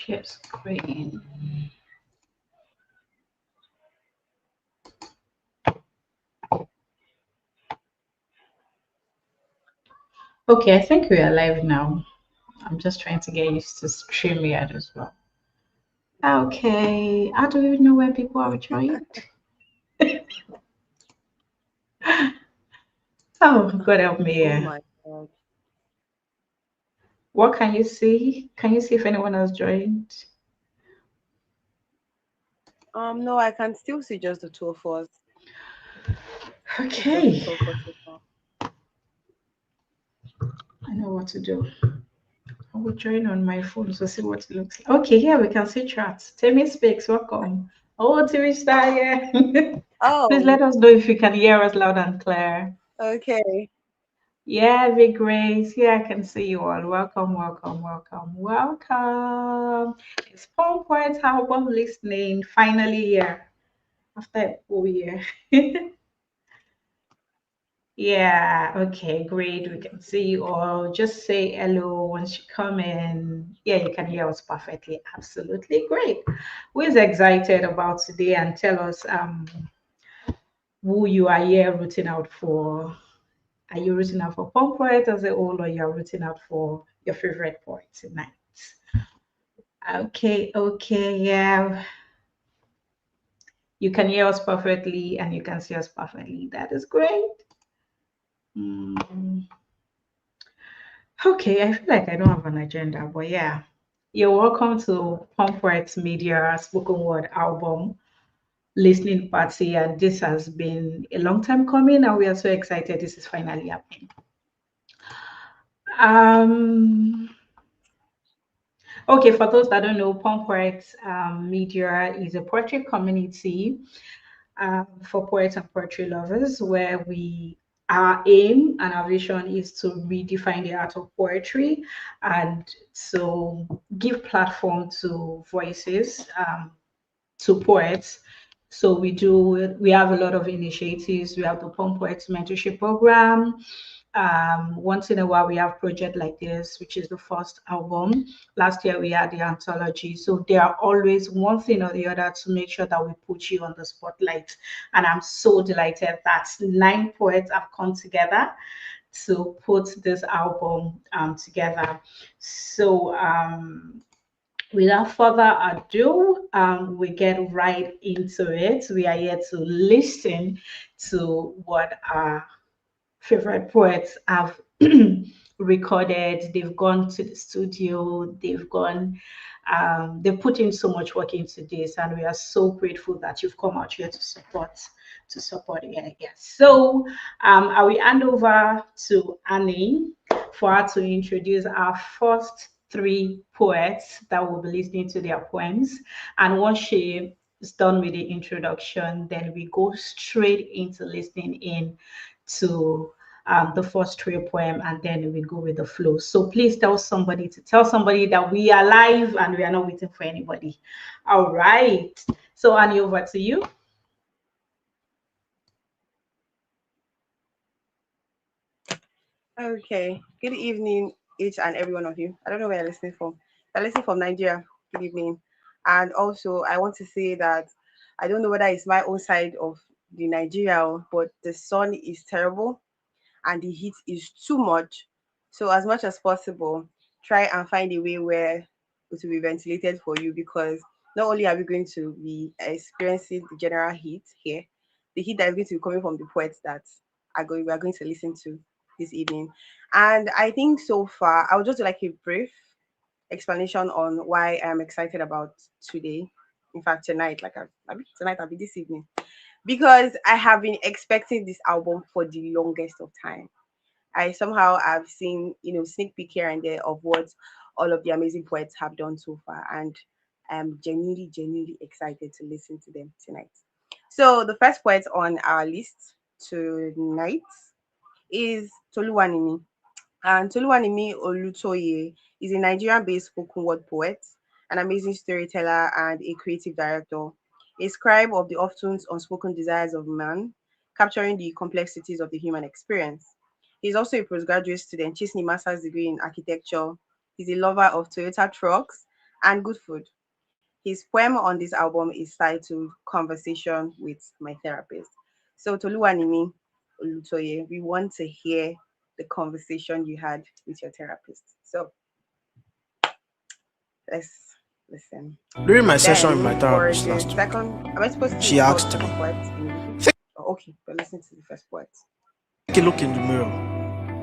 Share screen. Okay, I think we are live now. I'm just trying to get used to StreamYard as well. Okay, I don't even know when people are joined. Oh, God help me Oh here. my God. What can you see? Can you see if anyone has joined? No, I can still see just the two of us. It's just the Okay, two of us so far. I know what to do. I will join on my phone to see what it looks like. Okay, here we can see chats. Temi speaks, welcome. Oh, Timmy Star here. Please Oh, let us know if you can hear us loud and clear. okay. Yeah, Big Grace. Yeah, I can see you all. Welcome, welcome, welcome, welcome. It's Punpoets album listening finally here after a whole year. Yeah, okay, great. We can see you all. Just say hello once you come in. Yeah, you can hear us perfectly. Absolutely great. Who is excited about today and tell us who you are here rooting out for? Are you rooting out for Pump Poet as a whole, or you're rooting out for your favorite poet tonight? Okay, okay, yeah. You can hear us perfectly and you can see us perfectly. That is great. Mm. Okay, I feel like I don't have an agenda, but yeah. You're welcome to Pump Poets Media Spoken Word album listening party, and this has been a long time coming, and we are so excited this is finally happening. Um, Okay, for those that don't know, Punpoets Media is a poetry community for poets and poetry lovers where our aim and our vision is to redefine the art of poetry and to give platform to voices, to poets. So we have a lot of initiatives. We have the Pump Poets Mentorship Program. Once in a while, we have project like this, which is the first album. Last year, we had the anthology. So there are always one thing or the other to make sure that we put you on the spotlight. And I'm so delighted that 9 poets have come together to put this album together. So without further ado, we get right into it. We are here to listen to what our favorite poets have recorded. They've gone to the studio. They've put in so much work into this, and we are so grateful that you've come out here to support it. I guess. So, I will hand over to Annie for her to introduce our first 3 poets that will be listening to their poems. And once she is done with the introduction, then we go straight into listening in to the first 3 poem, and then we go with the flow. So please tell somebody that we are live and we are not waiting for anybody. All right. So Annie, over to you. Okay. Good evening, each and every one of you. I don't know where you're listening from. You're listening from Nigeria. Good evening. And also, I want to say that I don't know whether it's my own side of the Nigeria, but the sun is terrible and the heat is too much. So, as much as possible, try and find a way where it will be ventilated for you, because not only are we going to be experiencing the general heat here, the heat that is going to be coming from the poets that we are going to listen to this evening. And I think so far, I would just like a brief explanation on why I'm excited about today. In fact, tonight, tonight, I'll be this evening, because I have been expecting this album for the longest of time. I somehow have seen, sneak peek here and there of what all of the amazing poets have done so far, and I'm genuinely, genuinely excited to listen to them tonight. So the first poet on our list tonight is Toluwanimi. And Toluwanimi Olutoye is a Nigerian-based spoken word poet, an amazing storyteller, and a creative director. A scribe of the often unspoken desires of man, capturing the complexities of the human experience. He's also a postgraduate student chasing a master's degree in architecture. He's a lover of Toyota trucks and good food. His poem on this album is titled Conversation with My Therapist. So, Toluwanimi Olutoye, we want to hear the conversation you had with your therapist. So, let's listen. During my session with my Then, for therapist the last week, second, am I supposed to she tell the asked me, second poet immediately? Oh, okay, but listen to the first poet. take a look in the mirror.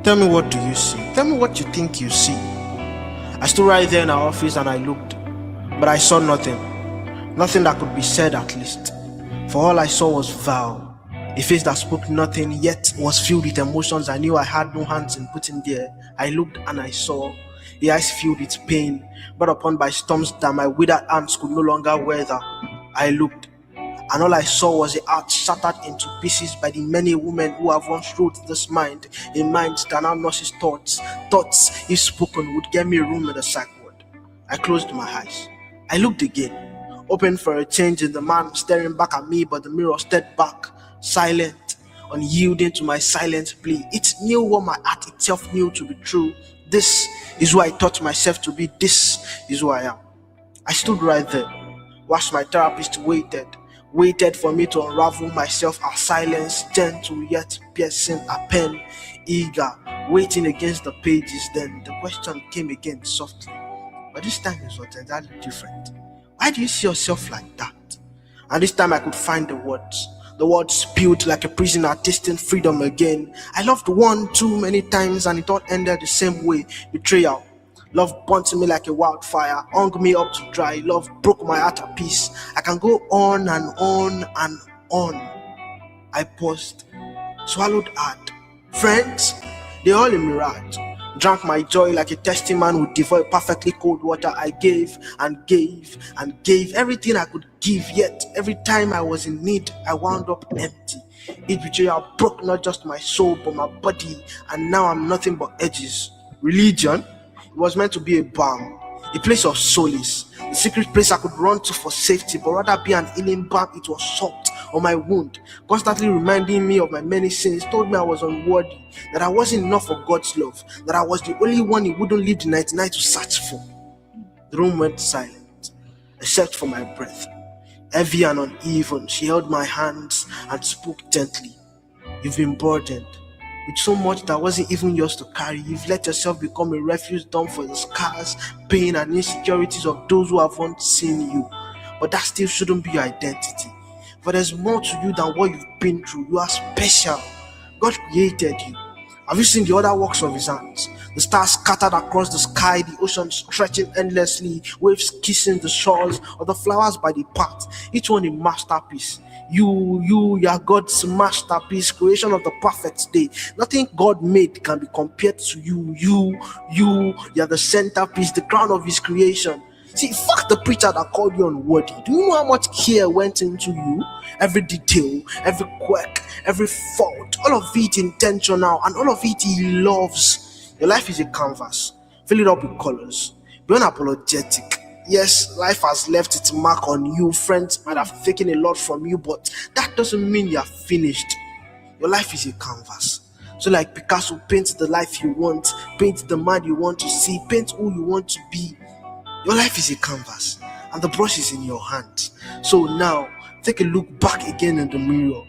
Tell me, what do you see? Tell me what you think you see. I stood right there in her office and I looked, but I saw nothing. Nothing that could be said, at least. For all I saw was Val, a face that spoke nothing yet was filled with emotions I knew I had no hands in putting there. I looked and I saw the eyes filled with pain, brought upon by storms that my withered hands could no longer weather. I looked, and all I saw was a heart shattered into pieces by the many women who have once ruled this mind, a mind that now nurses thoughts. Thoughts, if spoken, would get me a room in the psych ward. I closed my eyes. I looked again, hoping for a change in the man staring back at me, but the mirror stared back, silent, unyielding to my silent plea. It knew what my heart itself knew to be true. This is who I taught myself to be. This is who I am. I stood right there, whilst my therapist waited for me to unravel myself. Our silence, gentle yet piercing, a pen, eager, waiting against the pages. Then the question came again softly, but this time it was entirely different. Why do you see yourself like that? And this time I could find the words. The words spewed like a prisoner tasting freedom again. I loved one too many times and it all ended the same way. Betrayal. Love burnt me like a wildfire, hung me up to dry. Love broke my heart a piece. I can go on and on and on. I paused, swallowed hard. Friends, they all a mirage. Drank my joy like a thirsty man would devour perfectly cold water. I gave and gave and gave everything I could give, yet every time I was in need, I wound up empty. Each betrayal broke not just my soul but my body, and now I'm nothing but edges. Religion? It was meant to be a balm, a place of solace, a secret place I could run to for safety, but rather be an healing balm. It was salt on my wound, constantly reminding me of my many sins, told me I was unworthy, that I wasn't enough for God's love, that I was the only one He wouldn't leave the 99 to search for. The room went silent, except for my breath. Heavy and uneven, she held my hands and spoke gently. You've been burdened with so much that wasn't even yours to carry. You've let yourself become a refuse dump for the scars, pain, and insecurities of those who have once seen you. But that still shouldn't be your identity. For there's more to you than what you've been through. You are special. God created you. Have you seen the other works of His hands? The stars scattered across the sky, the ocean stretching endlessly, waves kissing the shores, or the flowers by the path, each one a masterpiece. You are God's masterpiece, creation of the perfect day. Nothing God made can be compared to you. You are the centerpiece, the crown of His creation. See, fuck the preacher that called you unworthy. Do you know how much care went into you? Every detail, every quirk, every fault, all of it intentional, and all of it He loves. Your life is a canvas. Fill it up with colors. Be unapologetic. Yes, life has left its mark on you. Friends might have taken a lot from you, but that doesn't mean you're finished. Your life is a canvas. So, like Picasso, paint the life you want, paint the man you want to see, paint who you want to be. Your life is a canvas, and the brush is in your hands. So now, take a look back again in the mirror.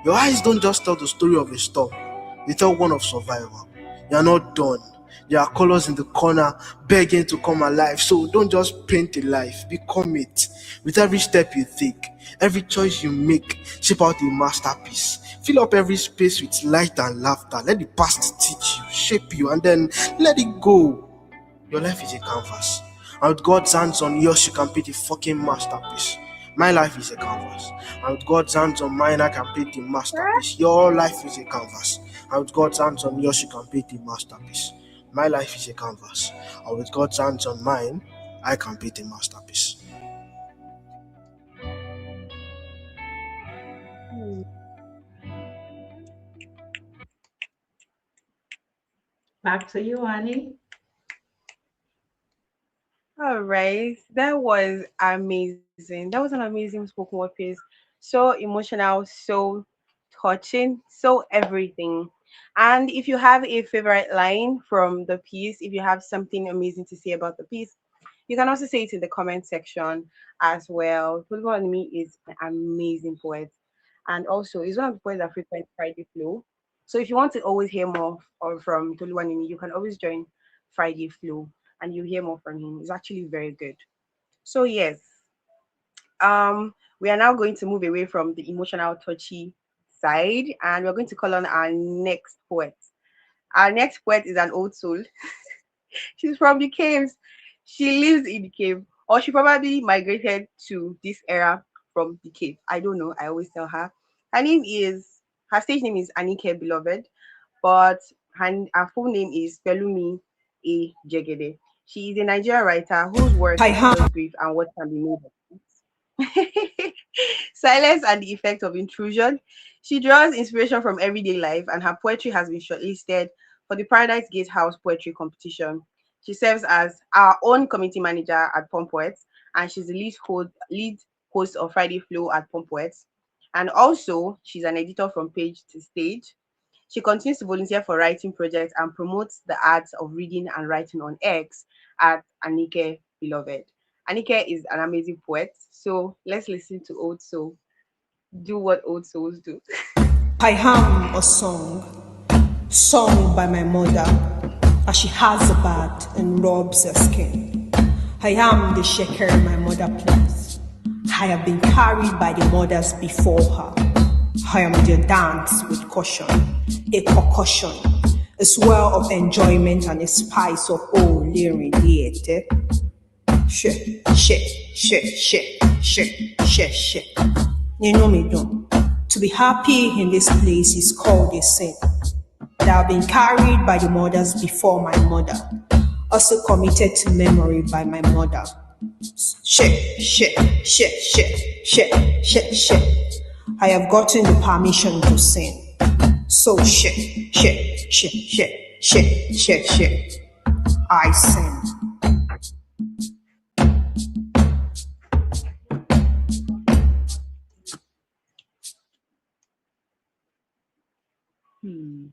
Your eyes don't just tell the story of a storm, they tell one of survival. You are not done. There are colors in the corner begging to come alive. So don't just paint a life, become it. With every step you take, every choice you make, shape out a masterpiece. Fill up every space with light and laughter. Let the past teach you, shape you, and then let it go. Your life is a canvas. And with God's hands on yours, you can paint a fucking masterpiece. My life is a canvas. And with God's hands on mine, I can paint a masterpiece. Your life is a canvas. And with God's hands on yours, you can paint a masterpiece. My life is a canvas. And with God's hands on mine, I can paint a masterpiece. Hmm. Back to you, Annie. All right, that was amazing. That was an amazing spoken word piece. So emotional, so touching, so everything. And if you have a favorite line from the piece, if you have something amazing to say about the piece, You can also say it in the comment section as well. Toluwanimi is an amazing poet, and also he's one of the poets that frequent Friday Flow. So if you want to always hear more from Toluwanimi, you can always join Friday Flow, and you hear more from him. It's actually very good. So yes, we are now going to move away from the emotional, touchy side, and we're going to call on our next poet. Our next poet is an old soul. She's from the caves. She lives in the cave, or she probably migrated to this era from the cave. I don't know. I always tell her. Her name is her stage name is Anike Beloved, but her full name is Pelumi A. Jegede. She is a Nigerian writer whose work explores grief and what can be made of it. Silence and the effect of intrusion. She draws inspiration from everyday life, and her poetry has been shortlisted for the Paradise Gatehouse Poetry Competition. She serves as our own community manager at Punpoets, and she's the lead host of Friday Flow at Punpoets. And also, she's an editor from Page to Stage. She continues to volunteer for writing projects and promotes the arts of reading and writing on X at Anike Beloved. Anike is an amazing poet, so let's listen to Old Soul. Do what old souls do. I hum a song, sung by my mother, as she has a bath and rubs her skin. I am the shaker my mother plays. I have been carried by the mothers before her. I am the dance with caution, a percussion, a swell of enjoyment and a spice of oh, lyric theatre. Shit, shit, shit, shit, shit, shit, shit. You know me, don't. To be happy in this place is called a sin. But I've been carried by the mothers before my mother, also committed to memory by my mother. Shit, shit, shit, shit, shit, shit, shit. I have gotten the permission to sin. So shit, shit, shit, shit, shit, shit, shit. I sin. Hmm.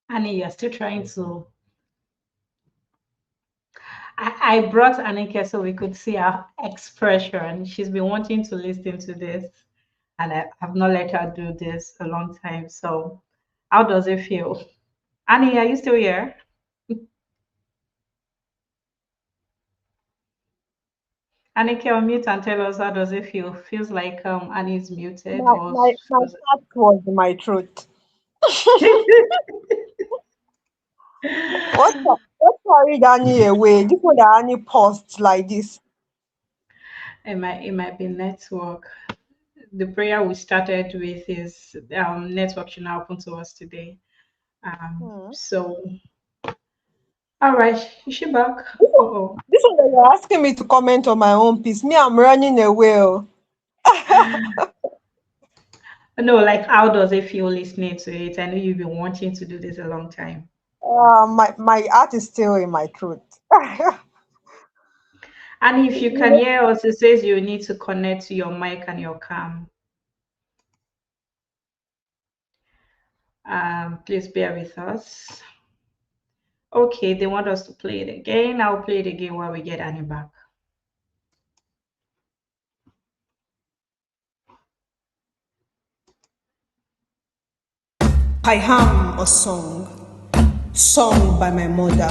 Annie, you're still trying to. I brought Annika so we could see her expression. She's been wanting to listen to this, and I have not let her do this a long time. So, how does it feel? Annie, are you still here? Annika, unmute and tell us how does it feel? Feels like Annie's muted My or my my heart was in my throat. What carried Annie away? This one that Annie paused like this. it might be network. The prayer we started with is network should now open to us today. Hmm. So all right, is she back? This one, Oh. this one that you're asking me to comment on my own piece. Me, I'm running away. Oh. No, like how does it feel listening to it? I know you've been wanting to do this a long time. My heart is still in my throat. And if you You can know, hear us, it says you need to connect to your mic and your cam. Please bear with us. Okay, they want us to play it again. I'll play it again while we get Annie back. I hum a song, sung by my mother,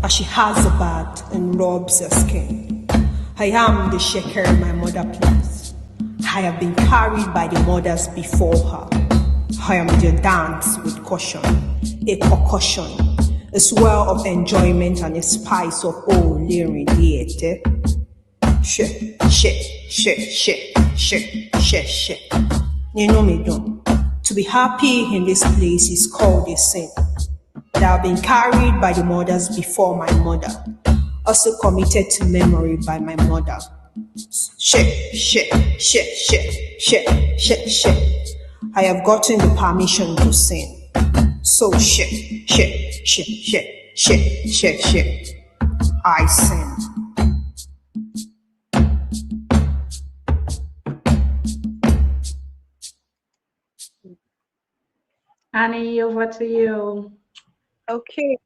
as she has a bath and rubs her skin. I am the shaker my mother plays. I have been carried by the mothers before her. I am the dance with caution, a percussion, a swell of enjoyment and a spice of oh, lyric theatre. Shit, shit, shit, shit, shit, shit, shit. You know me, don't. To be happy in this place is called a sin. But I've been carried by the mothers before my mother, also committed to memory by my mother. Shit, shit, shit, shit, shit, shit, shit. I have gotten the permission to sin. So shit, shit, shit, shit, shit, shit, shit. I sin. Annie, over to you. Okay,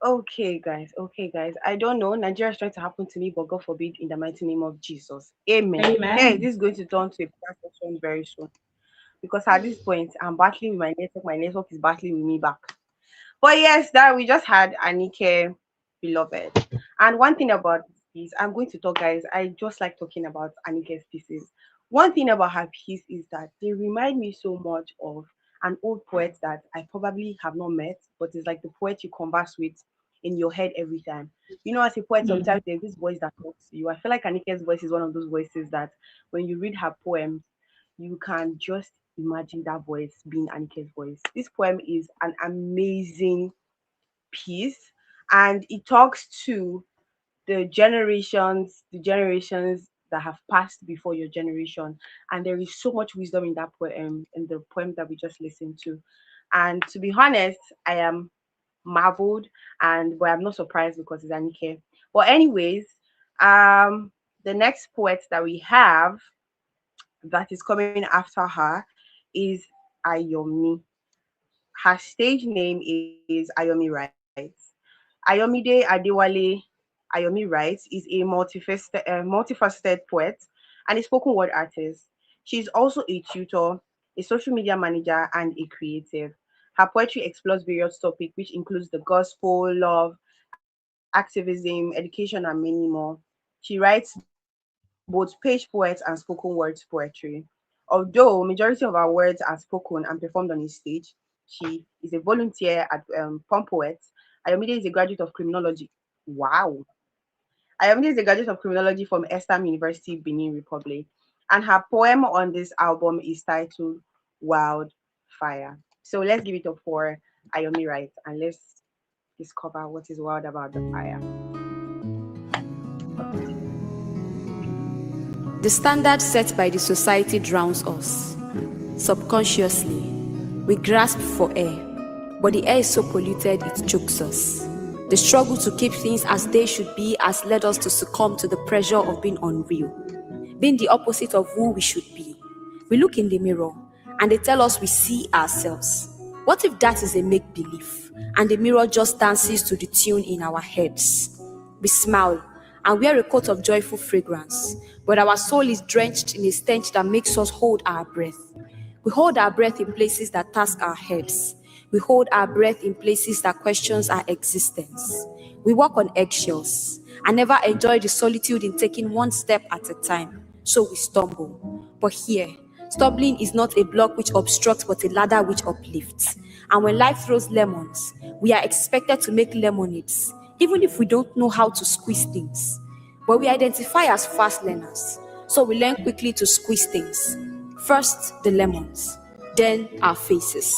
okay, guys. I don't know. Nigeria is trying to happen to me, but God forbid, in the mighty name of Jesus. Amen. Hey, Amen. this is going to turn to a prayer session very soon. Because at this point, I'm battling with my network. My network is battling with me back. But yes, that we just had Anike Beloved. And one thing about this piece, I'm going to talk, guys. I just like talking about Anike's pieces. One thing about her piece is that they remind me so much of an old poet that I probably have not met, but it's like the poet you converse with in your head every time. You know, as a poet, Mm. sometimes there's this voice that talks to you. I feel like Anike's voice is one of those voices that when you read her poems, you can just imagine that voice being Anike's voice. This poem is an amazing piece, and it talks to the generations that have passed before your generation. And there is so much wisdom in that poem, in the poem that we just listened to. And to be honest, I am marveled, and but I'm not surprised because it's Anike. But anyways, um the next poet that we have that is coming after her is Ayomi. Her stage name is Ayomi Wright. Ayomide Adewale Ayomi Wright is a multifaceted poet and a spoken word artist. She's also a tutor, a social media manager, and a creative. Her poetry explores various topics, which includes the gospel, love, activism, education, and many more. She writes both page poets and spoken words poetry. Although majority of her words are spoken and performed on a stage, she is a volunteer at Punpoets. Ayomide is a graduate of criminology. Wow. Ayomide is a graduate of criminology from Estam University, Benin Republic. And her poem on this album is titled Wildfire. So let's give it up for Ayomi Wright and let's discover what is wild about the fire. The standard set by the society drowns us. Subconsciously, we grasp for air, but the air is so polluted it chokes us. The struggle to keep things as they should be has led us to succumb to the pressure of being unreal, being the opposite of who we should be. We look in the mirror and they tell us we see ourselves. What if that is a make believe and the mirror just dances to the tune in our heads? We smile and wear a coat of joyful fragrance, but our soul is drenched in a stench that makes us hold our breath. We hold our breath in places that task our heads. We hold our breath in places that questions our existence. We walk on eggshells and never enjoy the solitude in taking one step at a time. So we stumble. But here, stumbling is not a block which obstructs but a ladder which uplifts. And when life throws lemons, we are expected to make lemonades, even if we don't know how to squeeze things. But we identify as fast learners, so we learn quickly to squeeze things. First, the lemons, then our faces.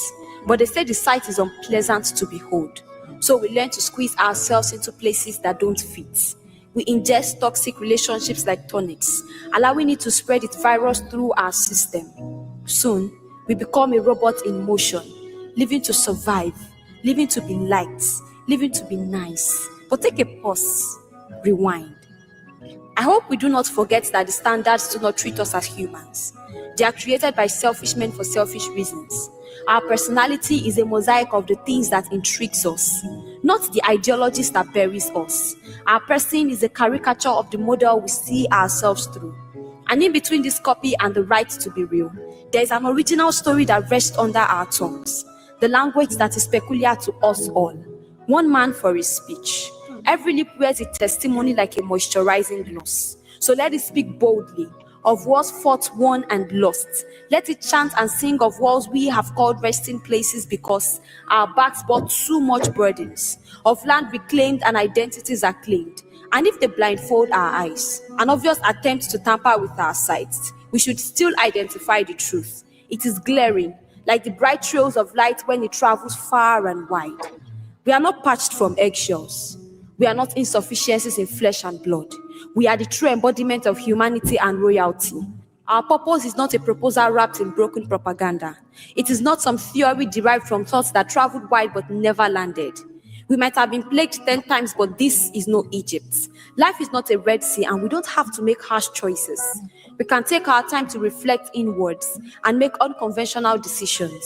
But they say the sight is unpleasant to behold, so we learn to squeeze ourselves into places that don't fit. We ingest toxic relationships like tonics, allowing it to spread its virus through our system. Soon, we become a robot in motion, living to survive, living to be liked, living to be nice. But take a pause, rewind. I hope we do not forget that the standards do not treat us as humans. They are created by selfish men for selfish reasons. Our personality is a mosaic of the things that intrigues us, not the ideologies that buries us. Our person is a caricature of the model we see ourselves through. And in between this copy and the right to be real, there is an original story that rests under our tongues, the language that is peculiar to us all. One man for his speech. Every lip wears a testimony like a moisturizing gloss. So let it speak boldly of wars fought, won, and lost. Let it chant and sing of walls we have called resting places because our backs bore too much burdens, of land reclaimed and identities are claimed. And if they blindfold our eyes, an obvious attempt to tamper with our sights, we should still identify the truth. It is glaring, like the bright trails of light when it travels far and wide. We are not patched from eggshells. We are not insufficiencies in flesh and blood. We are the true embodiment of humanity and royalty. Our purpose is not a proposal wrapped in broken propaganda. It is not some theory derived from thoughts that traveled wide but never landed. We might have been plagued 10 times, but this is no Egypt. Life is not a Red Sea, and we don't have to make harsh choices. We can take our time to reflect inwards and make unconventional decisions.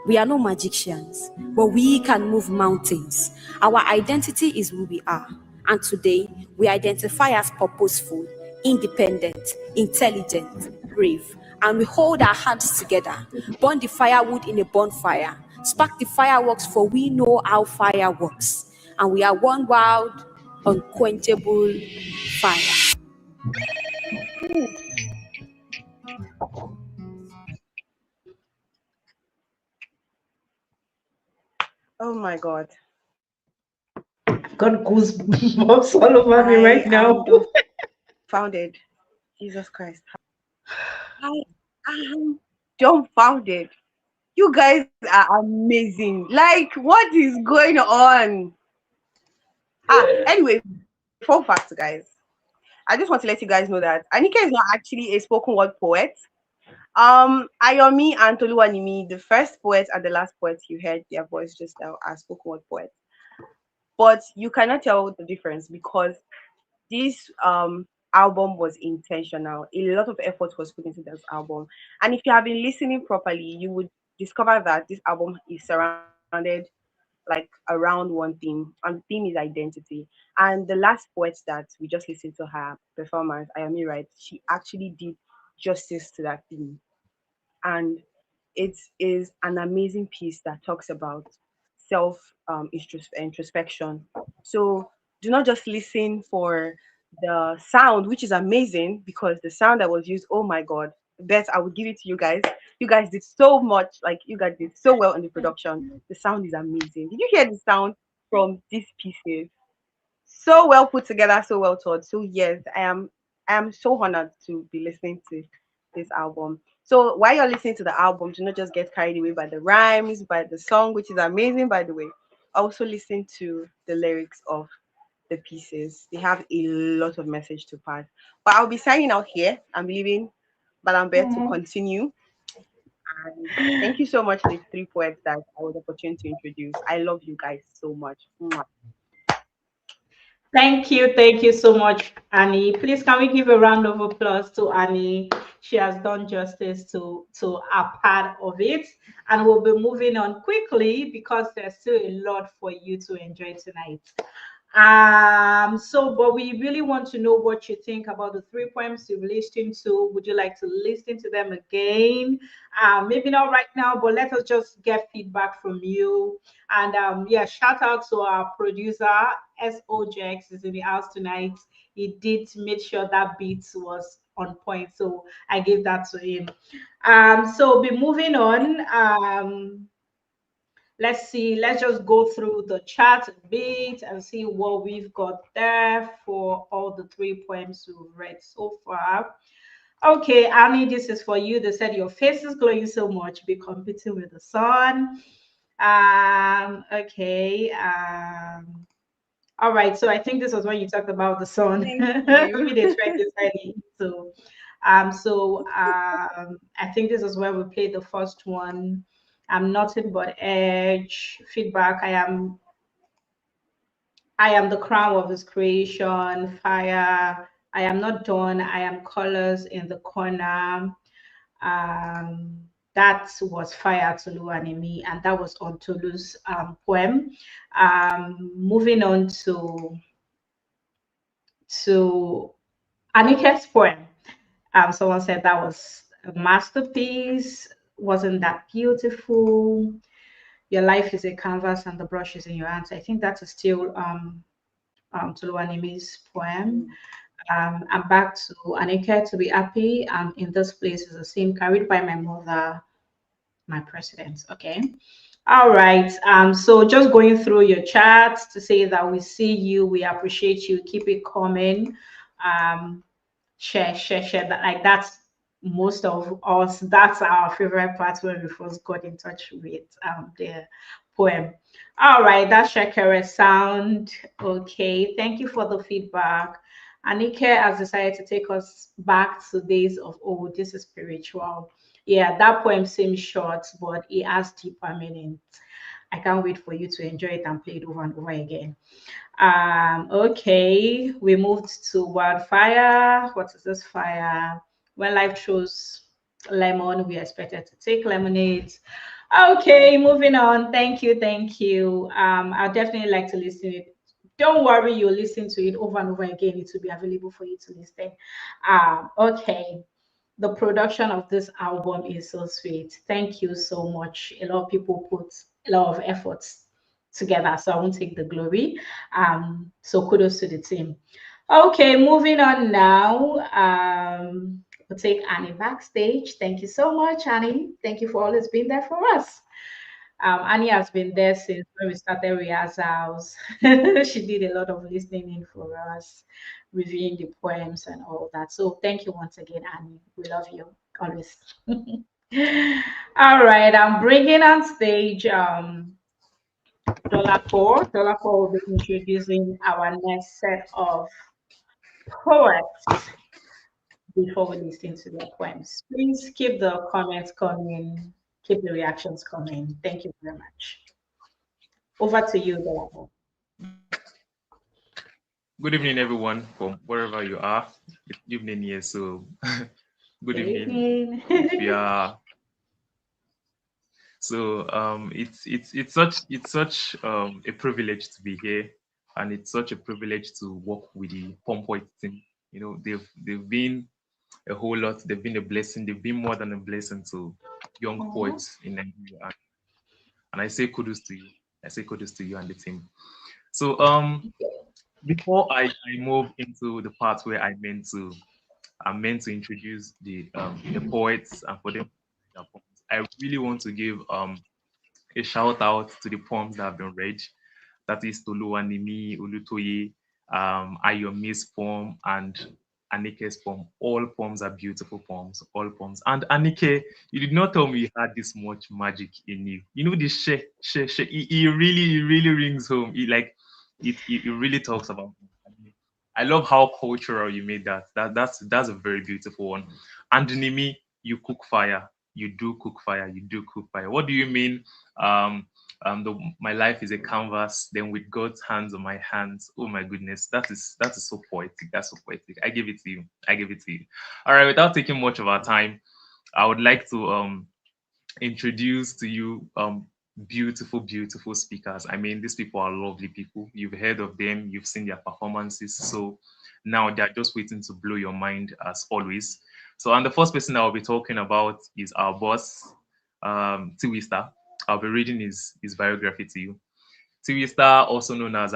We are no magicians, but we can move mountains. Our identity is who we are. And today, we identify as purposeful, independent, intelligent, brave. And we hold our hands together, burn the firewood in a bonfire, spark the fireworks, for we know how fire works. And we are one wild, unquenchable fire. Oh my God. Got goosebumps all over me I right now. am dumbfounded. Jesus Christ. I am dumbfounded. You guys are amazing. Like, what is going on? Anyway, fun fact, guys. I just want to let you guys know that Anike is not actually a spoken word poet. Ayomi and Toluwanimi, the first poet and the last poet you heard their voice just now, are spoken word poets. But you cannot tell the difference because this album was intentional. A lot of effort was put into this album. And if you have been listening properly, you would discover that this album is surrounded like around one theme, and the theme is identity. And the last poet that we just listened to her performance, Ayami Right, she actually did justice to that theme. And it is an amazing piece that talks about self introspection. So do not just listen for the sound, which is amazing because the sound that was used, oh my god, bet I would give it to you guys. You guys did so much, like you guys did so well in the production. The sound is amazing. Did you hear the sound from these pieces? So well put together, so well taught. So yes, I am so honored to be listening to this album. So while you're listening to the album, do not just get carried away by the rhymes, by the song, which is amazing by the way. Also listen to the lyrics of the pieces. They have a lot of message to pass. But I'll be signing out here. I'm leaving Balambert to continue. And thank you so much to the three poets that I was opportunity to introduce. I love you guys so much. Mwah. Thank you so much, Annie. Please, can we give a round of applause to Annie? She has done justice to a part of it, and we'll be moving on quickly because there's still a lot for you to enjoy tonight. But we really want to know what you think about the three poems you've listened to. Would you like to listen to them again? Maybe not right now, but let us just get feedback from you. And yeah, shout out to our producer, SOJX is in the house tonight. He did make sure that beat was on point. So I gave that to him. So be moving on. Let's see, let's just go through the chat a bit and see what we've got there for all the three poems we've read so far. Okay, Annie, this is for you. They said your face is glowing so much, be competing with the sun. Okay. All right, so I think this was when you talked about the sun. Thank Maybe you. they tried this early. I think this is where we played the first one. I'm nothing but edge feedback. I am the crown of this creation. Fire. I am not done. I am colors in the corner. Um, that was Fire Tolu Animi, and that was on Tolu's poem. Moving on to Anike's poem. Someone said that was a masterpiece. Wasn't that beautiful? Your life is a canvas and the brush is in your hands. I think that is still Toluwanimi's poem. I'm back to Anike to be happy. In this place is a scene carried by my mother, my president. Okay. All right. So just going through your chats to say that we see you, we appreciate you, keep it coming. Um, share that, like that's most of us, that's our favorite part when we first got in touch with the poem. All right, that shakere sound. Okay, thank you for the feedback. Anike has decided to take us back to days of old. This is spiritual. Yeah, that poem seems short, but it has deeper meaning. I can't wait for you to enjoy it and play it over and over again. Okay, we moved to wildfire. What is this fire? When life throws lemon, we expected to take lemonade. Okay, moving on. Thank you, thank you. I'd definitely like to listen it. Don't worry, you'll listen to it over and over again. It will be available for you to listen. Okay. The production of this album is so sweet. Thank you so much. A lot of people put a lot of efforts together, so I won't take the glory. So kudos to the team. Okay, moving on now. We'll take Annie backstage. Thank you so much, Annie. Thank you for always being there for us. Annie has been there since when we started rehearsals. She did a lot of listening in for us, reviewing the poems and all that. So thank you once again, Annie. We love you always. All right, I'm bringing on stage Dollar Four. Dollar Four will be introducing our next set of poets before we listen to their poems. Please keep the comments coming, keep the reactions coming. Thank you very much. Over to you, Dollar Four. Good evening, everyone, from wherever you are. It's evening here, so good Good evening. evening. Yeah. So it's such a privilege to be here, and it's such a privilege to work with the Punpoets team. They've been a whole lot. They've been a blessing. They've been more than a blessing to young Aw. poets in Nigeria, and I say kudos to you. I say kudos to you and the team. So before I move into the part where I'm meant to introduce the poets and for them to read their poems, I really want to give a shout out to the poems that have been read. That is Toluwanimi, Ulutoye, Ayomi's poem, and Anike's poem. All poems are beautiful poems. All poems. And Anike, you did not tell me you had this much magic in you. You know this she. It really rings home. It really talks about. I love how cultural you made that. That's a very beautiful one. And Nimi, you cook fire. You do cook fire. You do cook fire. What do you mean? Um, my life is a canvas. Then with God's hands on my hands. Oh my goodness, that is so poetic. That's so poetic. I give it to you. I give it to you. All right. Without taking much of our time, I would like to introduce to you beautiful, beautiful speakers. I mean, these people are lovely people. You've heard of them, you've seen their performances. So now they're just waiting to blow your mind as always. So, and the first person I'll be talking about is our boss, Tiwista. I'll be reading his biography to you. Tiwista, also known as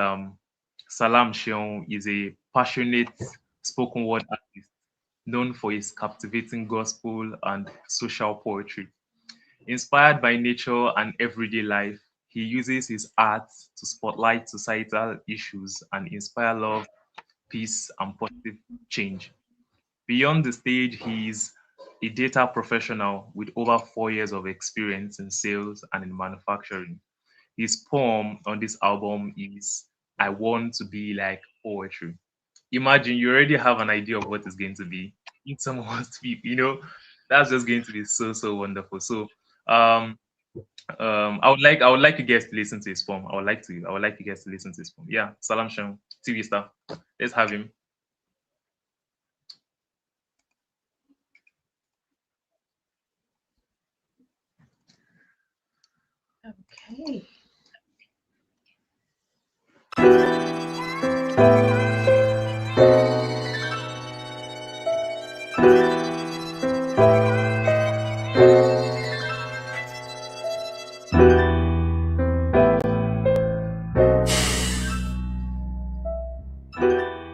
Salam Shion, is a passionate spoken word artist known for his captivating gospel and social poetry. Inspired by nature and everyday life, he uses his art to spotlight societal issues and inspire love, peace, and positive change. Beyond the stage, he is a data professional with over 4 years of experience in sales and in manufacturing. His poem on this album is I Want to Be Like Poetry. Imagine you already have an idea of what it's going to be. Need someone to be, that's just going to be so, so wonderful. So um I would like you guys to listen to his poem. I would like you guys to listen to his poem. Yeah, Salam Shalom, TV star. Let's have him. Okay.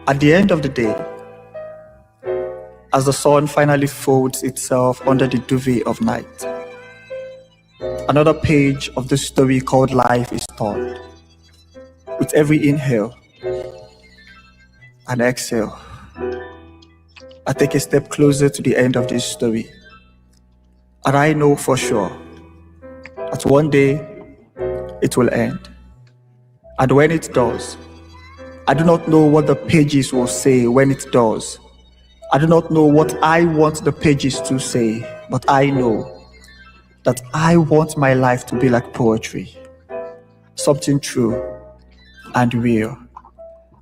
At the end of the day, as the sun finally folds itself under the duvet of night, another page of this story called life is turned. With every inhale and exhale, I take a step closer to the end of this story. And I know for sure that one day it will end. And when it does, I do not know what the pages will say when it does. I do not know what I want the pages to say, but I know that I want my life to be like poetry, something true and real.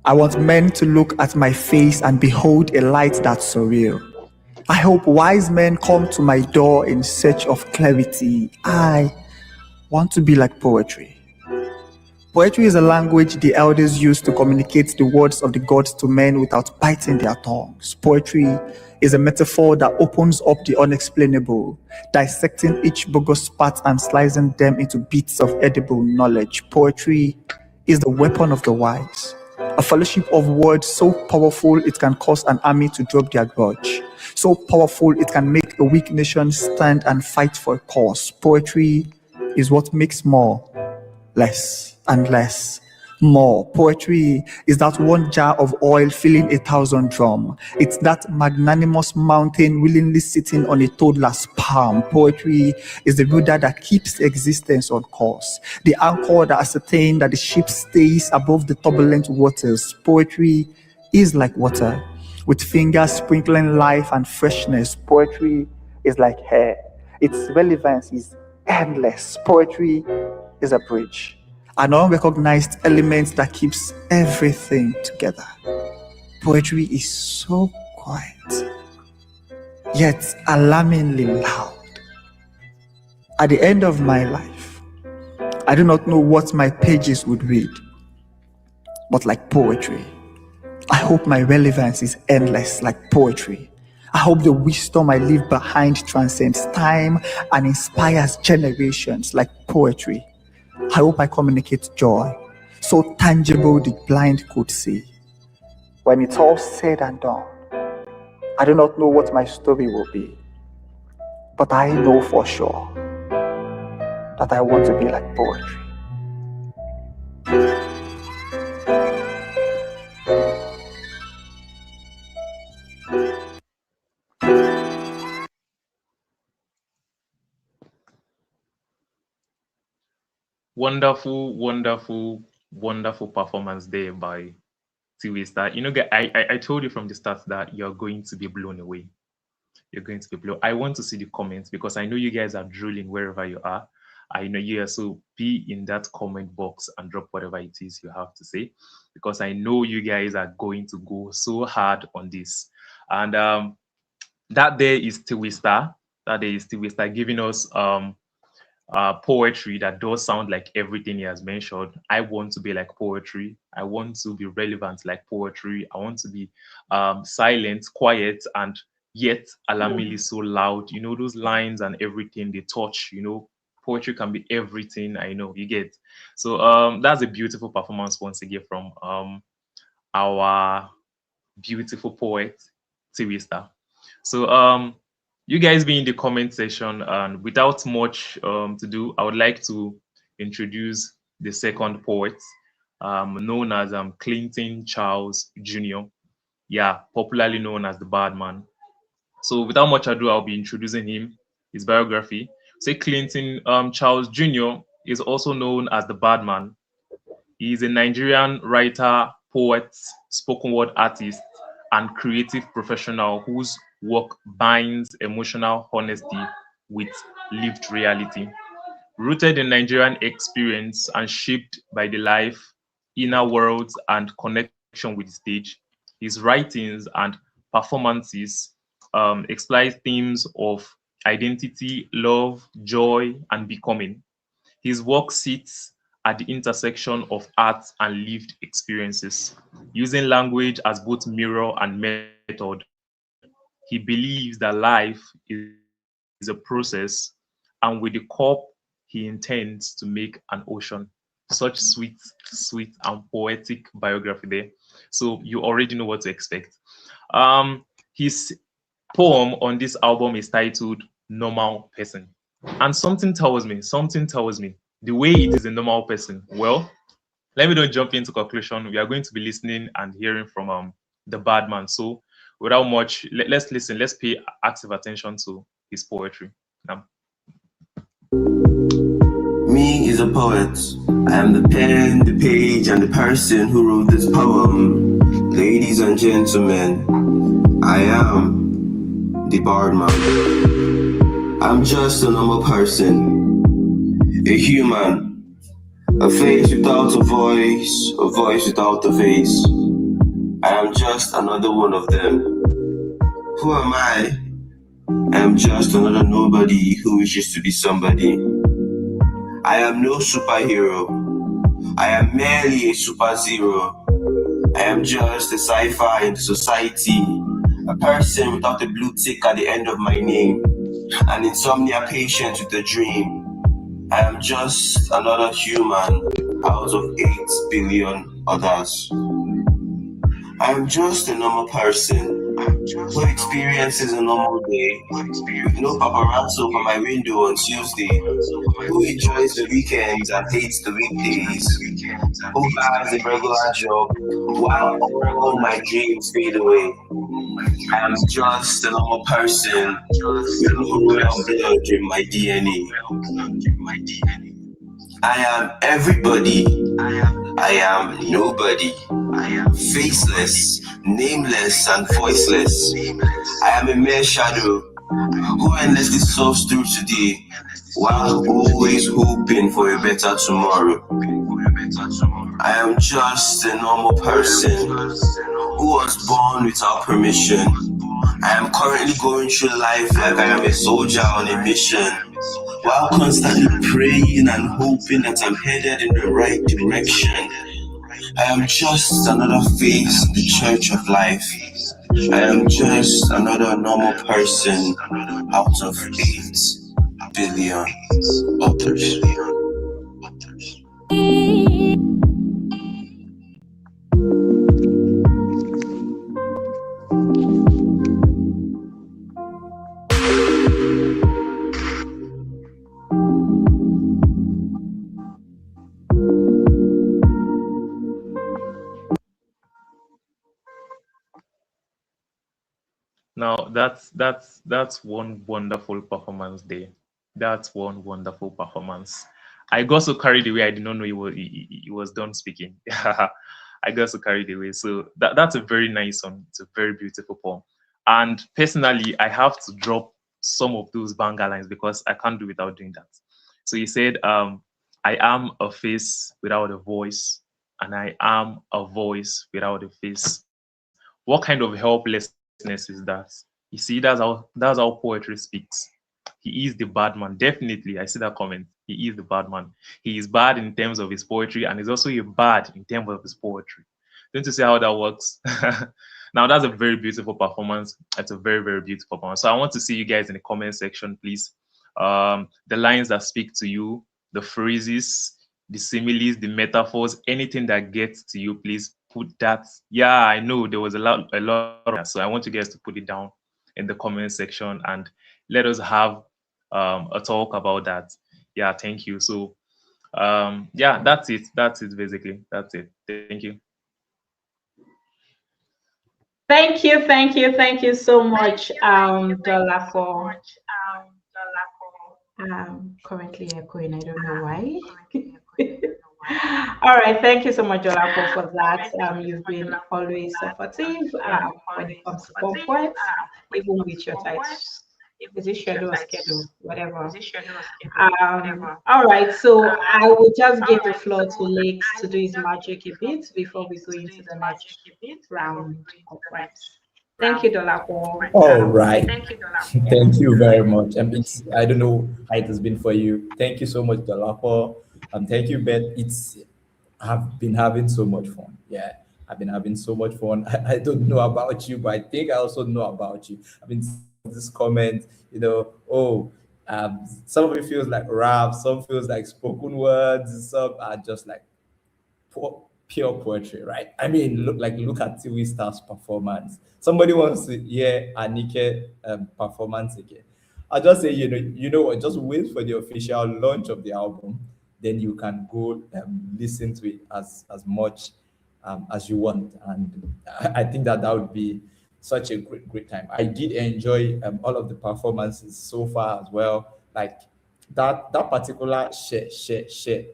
I want men to look at my face and behold a light that's surreal. I hope wise men come to my door in search of clarity. I want to be like poetry. Poetry is a language the elders use to communicate the words of the gods to men without biting their tongues. Poetry is a metaphor that opens up the unexplainable, dissecting each bogus part and slicing them into bits of edible knowledge. Poetry is the weapon of the wise, a fellowship of words so powerful it can cause an army to drop their grudge, so powerful it can make a weak nation stand and fight for a cause. Poetry is what makes more less and less more. Poetry is that one jar of oil filling 1,000 drum. It's that magnanimous mountain willingly sitting on a toddler's palm. Poetry is the rudder that keeps existence on course, the anchor that ascertains that the ship stays above the turbulent waters. Poetry is like water, with fingers sprinkling life and freshness. Poetry is like hair. Its relevance is endless. Poetry is a bridge, an unrecognized element that keeps everything together. Poetry is so quiet, yet alarmingly loud. At the end of my life, I do not know what my pages would read, but like poetry, I hope my relevance is endless like poetry. I hope the wisdom I leave behind transcends time and inspires generations like poetry. I hope I communicate joy, so tangible the blind could see. When it's all said and done, I do not know what my story will be, but I know for sure that I want to be like poetry. Wonderful, wonderful, wonderful performance there by Twista. You know, I told you from the start that you're going to be blown away. You're going to be blown. I want to see the comments because I know you guys are drooling wherever you are. I know you are, so be in that comment box and drop whatever it is you have to say, because I know you guys are going to go so hard on this. And that there is Twista. That there is Twista giving us poetry that does sound like everything he has mentioned. I want to be like poetry. I want to be relevant like poetry. I want to be silent, quiet, and yet alarmingly so loud. You know, those lines and everything they touch, you know, poetry can be everything. I know you get. So that's a beautiful performance once again from our beautiful poet, Twista. So you guys be in the comment section, and without much to do, I would like to introduce the second poet, known as Clinton Charles Jr. Yeah, popularly known as the Bad Man. So without much ado, I'll be introducing him, his biography. Say Clinton Charles Jr. is also known as the Bad Man. He is a Nigerian writer, poet, spoken word artist, and creative professional whose work binds emotional honesty with lived reality. Rooted in Nigerian experience and shaped by the life, inner worlds, and connection with the stage, his writings and performances explore themes of identity, love, joy, and becoming. His work sits at the intersection of art and lived experiences. Using language as both mirror and method, he believes that life is a process, and with the cup, he intends to make an ocean. Such sweet, and poetic biography there. So you already know what to expect. His poem on this album is titled Normal Person. And something tells me, the way it is a normal person. Well, let me not jump into conclusion. We are going to be listening and hearing from the Bad Man. So without much, let's listen. Let's pay active attention to his poetry. Now, me is a poet. I am the pen, the page, and the person who wrote this poem. Ladies and gentlemen, I am the Bardman. I'm just a normal person, a human, a face without a voice without a face. I am just another one of them. Who am I? I am just another nobody who wishes to be somebody. I am no superhero. I am merely a super zero. I am just a cipher in the society, a person without a blue tick at the end of my name, an insomnia patient with a dream. I am just another human out of 8 billion others. I am just a normal person who experiences a normal day with no paparazzi over my window on Tuesday, who enjoys the weekends and hates the weekdays, who has a regular job while all my dreams fade away. I am just a normal person with no royal blood in my DNA. I am everybody. I am nobody. Faceless, nameless, and voiceless. I am a mere shadow who endlessly surfs through today while always hoping for a better tomorrow. I am just a normal person who was born without permission. I am currently going through life like I am a soldier on a mission, while constantly praying and hoping that I'm headed in the right direction. I am just another face in the church of life. I am just another normal person out of 8 billion others. Now that's one wonderful performance there. That's one wonderful performance. I got so carried away. I did not know he was done speaking. I got so carried away. So that's a very nice one. It's a very beautiful poem. And personally, I have to drop some of those banger lines because I can't do without doing that. So he said, I am a face without a voice, and I am a voice without a face. What kind of helplessness is that? You see, that's how poetry speaks. He is the bad man. Definitely, I see that comment. He is the bad man. He is bad in terms of his poetry, and he's also a bad in terms of his poetry. Don't you see how that works? Now that's a very beautiful performance. It's a very, very beautiful performance. So I want to see you guys in the comment section, please. The lines that speak to you, the phrases, the similes, the metaphors, anything that gets to you, please put that. Yeah, I know there was a lot of that. So I want you guys to put it down in the comment section and let us have a talk about that. Yeah, thank you. So yeah, that's it. That's it basically. That's it. Thank you. Thank you so much, Dola, for currently echoing. I don't know why. All right, thank you so much, Jolapo, for that. You've been always supportive when it comes to Punpoets, even with your tight, is it schedule or schedule, whatever. All right, so I will just give the floor to Lex to do his magic a bit before we go into the next round of poems. Thank you, Dolapo. All right. Thank you very much. It's I don't know how it has been for you. Thank you so much, Dolapo. Thank you, Ben. I've been having so much fun. Yeah, I've been having so much fun. I don't know about you, but I think I also know about you. I've been seeing this comment, some of it feels like rap, some feels like spoken words, some are just like pure poetry, right? I mean, look at Tiwi Star's performance. Somebody wants to hear Anike performance again. I'll just say, you know what? Just wait for the official launch of the album, then you can go listen to it as much as you want, and I think that would be such a great time. I did enjoy all of the performances so far as well. Like that particular share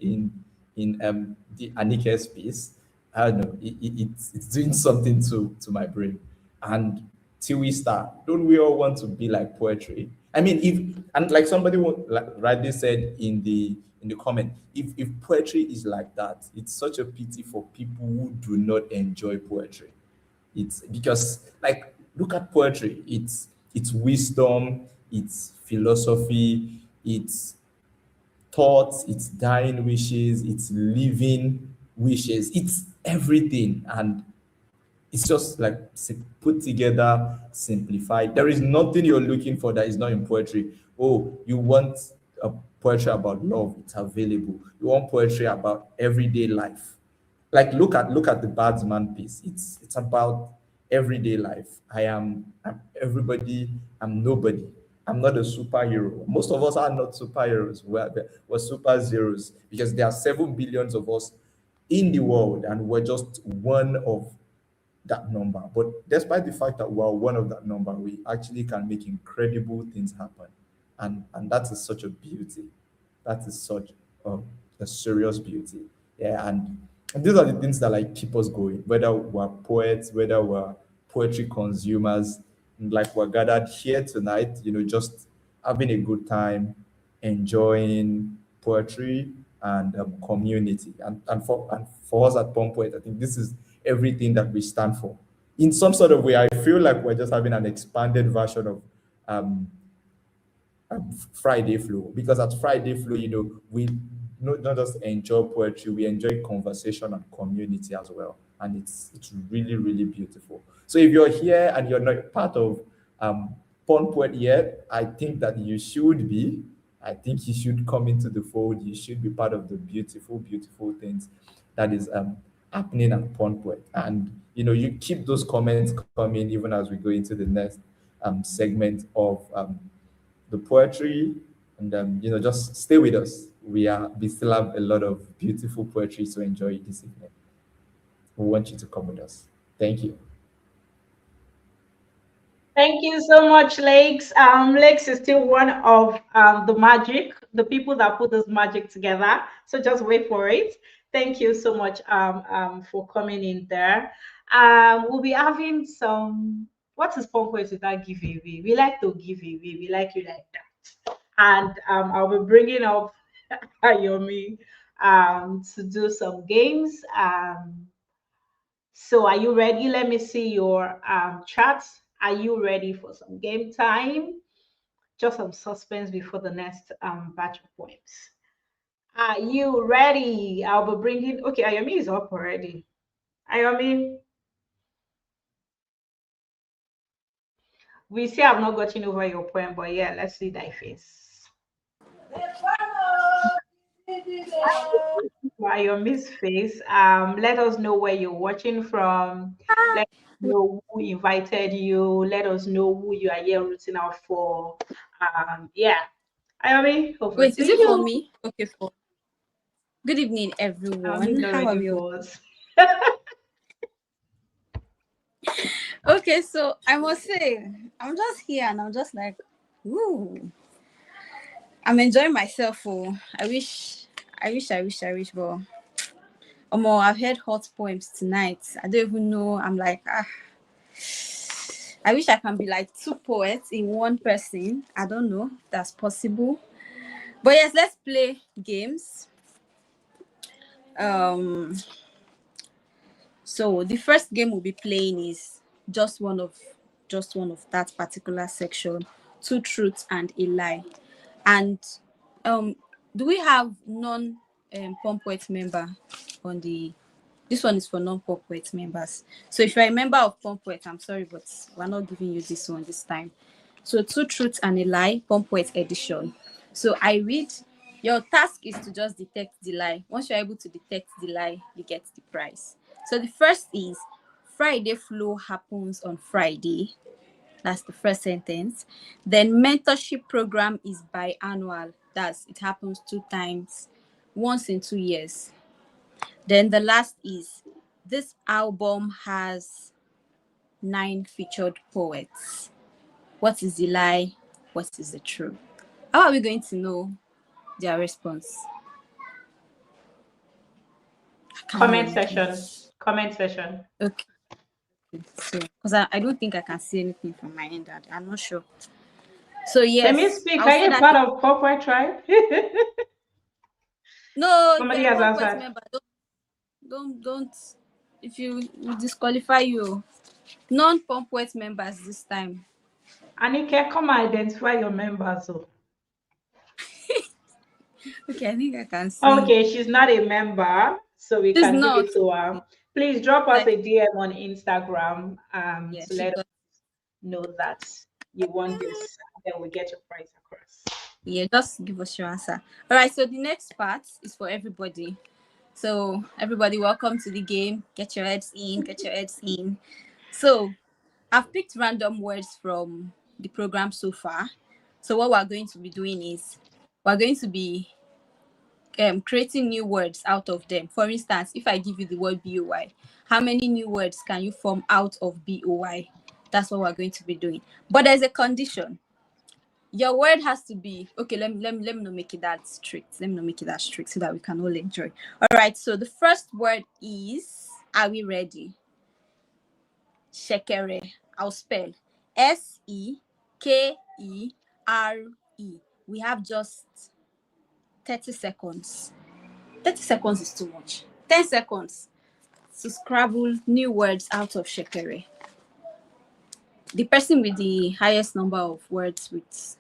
in the Anike's piece, I don't know, it's doing something to my brain. And till we start, don't we all want to be like poetry? I mean, if and like somebody like rightly said in the comment, if poetry is like that, it's such a pity for people who do not enjoy poetry. It's because like look at poetry. It's wisdom, it's philosophy, it's thoughts, it's dying wishes, it's living wishes, it's everything. And it's just like put together, simplified. There is nothing you're looking for that is not in poetry. Oh, you want a poetry about love, it's available. You want poetry about everyday life. Like look at the Badsman piece. It's about everyday life. I'm everybody, I'm nobody. I'm not a superhero. Most of us are not superheroes. We're super zeros because there are 7 billions of us in the world, and we're just one of that number. But despite the fact that we're one of that number, we actually can make incredible things happen. And that is such a beauty. That is such a serious beauty. Yeah, and these are the things that like keep us going, whether we're poets, whether we're poetry consumers, like we're gathered here tonight, just having a good time, enjoying poetry and community. And for us at Punpoet, I think this is everything that we stand for. In some sort of way, I feel like we're just having an expanded version of um, Friday Flow, because at Friday Flow, we not just enjoy poetry, we enjoy conversation and community as well, and it's really really beautiful. So if you're here and you're not part of Pon Poet yet, I think that you should be. I think you should come into the fold. You should be part of the beautiful, beautiful things that is happening at Pon Poet. And you keep those comments coming even as we go into the next segment of the poetry, and just stay with us. We still have a lot of beautiful poetry to enjoy this evening. We want you to come with us. Thank you. Thank you so much, Lakes. Lakes is still one of the magic, the people that put this magic together. So just wait for it. Thank you so much for coming in there. We'll be having some. What is Pompoise without giveaway? We like to give away. We like you like that. And I'll be bringing up Ayomi to do some games. So are you ready? Let me see your chats. Are you ready for some game time? Just some suspense before the next batch of poems. Are you ready? I'll be bringing. Okay, Ayomi is up already. Ayomi, we see I've not gotten over your poem, but yeah, let's see thy face. Ayomi's face. Let us know where you're watching from. Let us know who invited you. Let us know who you are here rooting out for. Yeah. Ayomi, over Wait, to is it for you. me? Okay, for good evening, Ayomi's everyone. How are already we all? buzzed. Okay, so I must say, I'm just here and I'm just like, ooh, I'm enjoying myself. Oh, but I've heard hot poems tonight. I don't even know. I'm like, I wish I can be like two poets in one person. I don't know if that's possible. But yes, let's play games. Um, so the first game we'll be playing is just one of that particular section, two truths and a lie. And do we have non Pompoet member on the this one is for non-Pompoet members. So if you're a member of Pompoet, I'm sorry, but we're not giving you this one this time. So two truths and a lie, Pompoet edition. So I read, your task is to just detect the lie. Once you're able to detect the lie, you get the prize. So the first is Friday flow happens on Friday. That's the first sentence. Then mentorship program is biannual. That's it happens 2 times, once in 2 years. Then the last is this album has 9 featured poets. What is the lie? What is the truth? How are we going to know their response? I can't hear Comment anything. section. Comment section. Okay. So, because I don't think I can see anything from my end. I'm not sure. So Let me yes, speak. I'll Are say you that. part of Punpoet Tribe? No, if you're Somebody a has Pompoet answered. member, don't. If you disqualify you, non-Pompoet members this time. Anike, come and identify your members. Oh. Okay, I think I can see. Okay, she's not a member, so we She's can give not. it to her. Please drop us Like, a DM on Instagram yeah, to she let us got. know that you want this. Then we get your price across. Yeah, just give us your answer. All right. So the next part is for everybody. So everybody, welcome to the game. Get your heads in. Get your heads in. So I've picked random words from the program so far. So what we're going to be doing is we're going to be creating new words out of them. For instance, if I give you the word BOY, how many new words can you form out of BOY? That's what we're going to be doing. But there's a condition. Your word has to be okay. Let me not make it that strict. Let me not make it that strict so that we can all enjoy. All right. So the first word is. Are we ready? Shekere. I'll spell SEKERE. We have just 30 seconds. 30 seconds is too much. 10 seconds to scrabble new words out of Shekere. The person with the highest number of words with.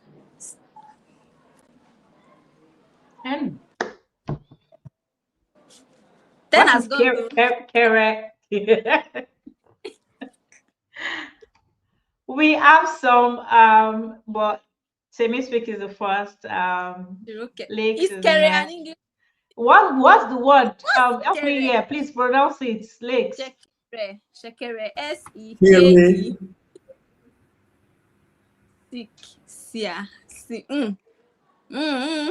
And 10 what has is gone. Kere? We have some, but Semi Speak is the first. Okay. Lakes Is is Kere an next. English? What's the word? Help me Kere? here, please pronounce it. Lakes. Shekere. Shekere. SEKE. Kere. Sick. Sia. Si. Mm. Mm.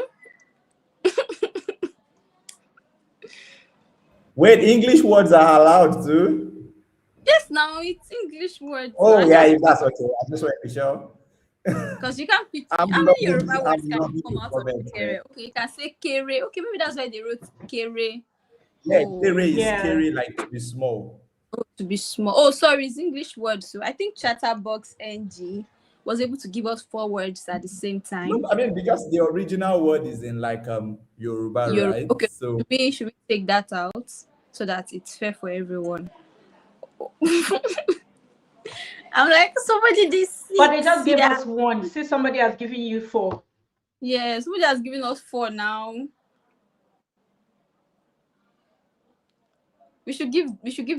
Wait, English words are allowed too? Yes, now it's English words. So Oh, I yeah, just if that's okay. I just want to be sure. because you can't pick I'm how many loving Yoruba I'm words can loving come the out of comment, man. Kere? Okay, you can say Kere. Okay, maybe that's why they wrote Kere. Yeah, Oh, Kere is Yeah. Kere like to be small. to be small. Oh, sorry, it's English words. So I think Chatterbox NG was able to give us 4 words at the same No, time. I mean because the original word is in like Yoruba, right? Okay, So should we take that out so that it's fair for everyone? I'm like, somebody this But they just gave yeah. us one. See, somebody has given you 4. Yeah, somebody has given us 4 now. We should give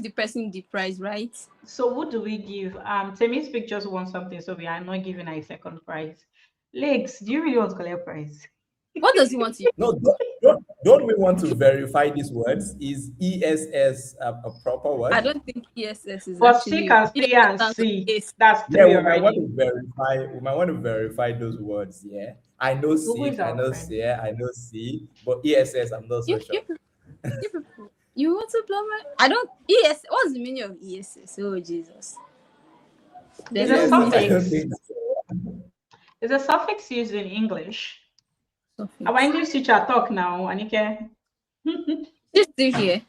the person the prize, right? So what do we give? Semi Speak just won something, so we are not giving her a second prize. Lakes, do you really want to collect prize? What does he want to use? no, don't we want to verify these words? Is ESS a proper I word? don't think ESS is But C actually can ESS stay and stands for C. ace. That's Yeah, 3 we might want already. to verify. We might want to verify those words. Yeah, I know Google is sick, I our know friend. see, I know see, but ESS, I'm not so You, sure. you, people, you want to blow my? I don't ES. What's the meaning of ESS? Oh Jesus, there's It's a no ESS, I meaning. don't suffix. think so. It's a suffix used in English. Our Suffix. English teacher talk now, Anike. She's still here.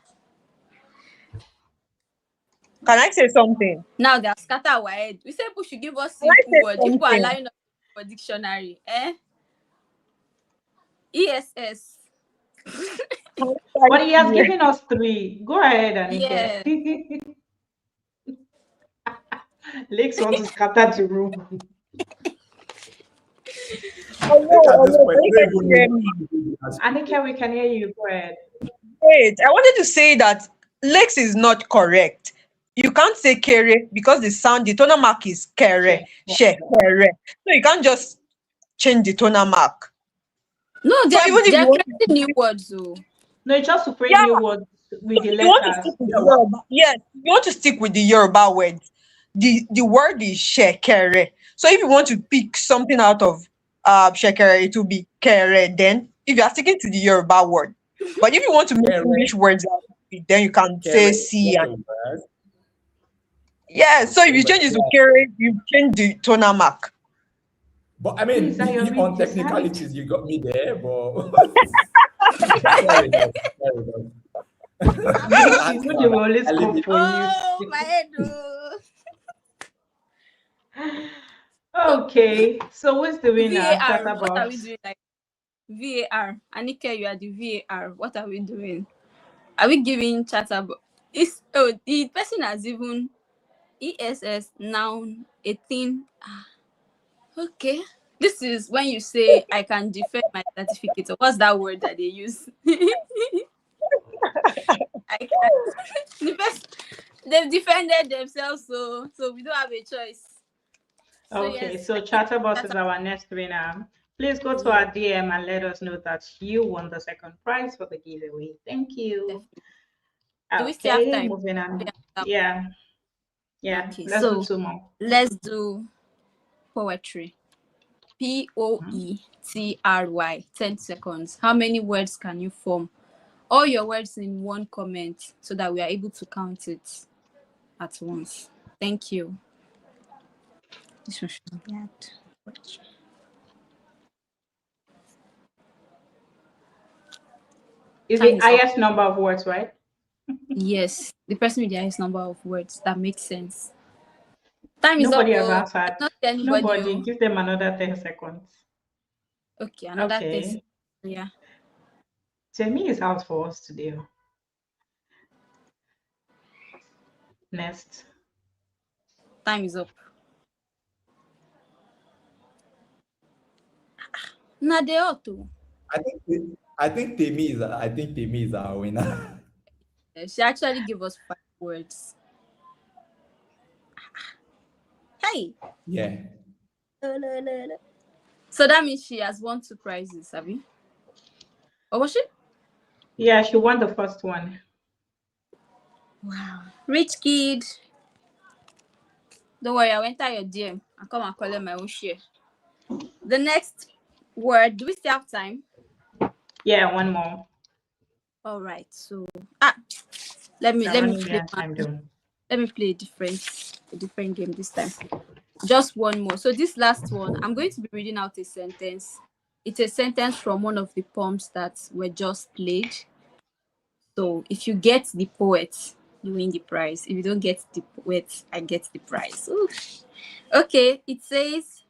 Can I say something? Now they have scattered our head. We said people should give us Can I simple say words. You people are something? lying for dictionary. ESS. Can But he has I given us 3. Go ahead, Yeah. Anike. Lakes want to scatter the room. I think at this Hello, point, can I you don't guys even hear know me? how to do the Anike, we can hear you. Go ahead. Wait, I wanted to say that Lex is not correct. You can't say kere because the tonal mark is kere, Sure. kere. So you can't just change the tonal mark. No, So even if they're you want to, creating new words. Oh. No, it's just to create yeah, new words with the if you want to letters. stick with Yeah, Yoruba, yes, if you want to stick with the Yoruba word, the word is shekere. So if you want to pick something out of shekere, it will be kere. Then if you are sticking to the Yoruba word, but if you want to make Kere, English words out of it, then you can Kere say is C not and a word. yeah. So if Okay, you but change it to yeah. kere, you change the tonal mark. But I Please, mean, I on already decide. technicalities, you got me there, but fair enough, fair enough. Lakes, you That's know they fine. will always I leave come it. for you. Oh, my head. Oh. So Okay, so who's the winner? VAR. What are we Chatterbox. doing? Like VAR. Anike, you are the VAR. What are we doing? Are we giving Chatterbox? The person has even ESS noun a thing. Okay. This is when you say I can defend my certificate. Or what's that word that they use? I can. The best, they've defended themselves, so we don't have a choice. So Okay, yes, so I think Chatterbox that is our next winner. Please go to yeah, our DM and let us know that you won the second prize for the giveaway. Thank you. definitely. Do we still have Okay, time? moving on. Yeah. Yeah, yeah. Okay, Let's do so two more. let's do poetry. Mhm. Poetry. 10 seconds. How many words can you form? All your words in one comment so that we are able to count it at once. Thank you. This one should be add. Is Time the is up. highest number of words, right? Yes, the person with the highest number of words. That makes sense. Time is up. Nobody has Oh, I answered. not see anybody. Nobody. Oh, Give them another 10 seconds. okay, another 10 seconds. Okay. Yeah, Jamie is out for us today. Oh. Next. time is up. Now they ought to. I think Temi is our winner. She actually gave us 5 words. Hey. Yeah. So that means she has won 2 prizes, Abby. Or was she? Yeah, she won the first one. Wow. Rich kid. Don't worry, I'll enter your DM and come and collect my own share. The next word, do we still have time? Yeah, one more. All right. So let me We're let me running play behind time though. let me play a different game this time. Just one more. So this last one, I'm going to be reading out a sentence. It's a sentence from one of the poems that were just played. So if you get the poet, you win the prize. If you don't get the poet, I get the prize. Ooh. Okay, it says,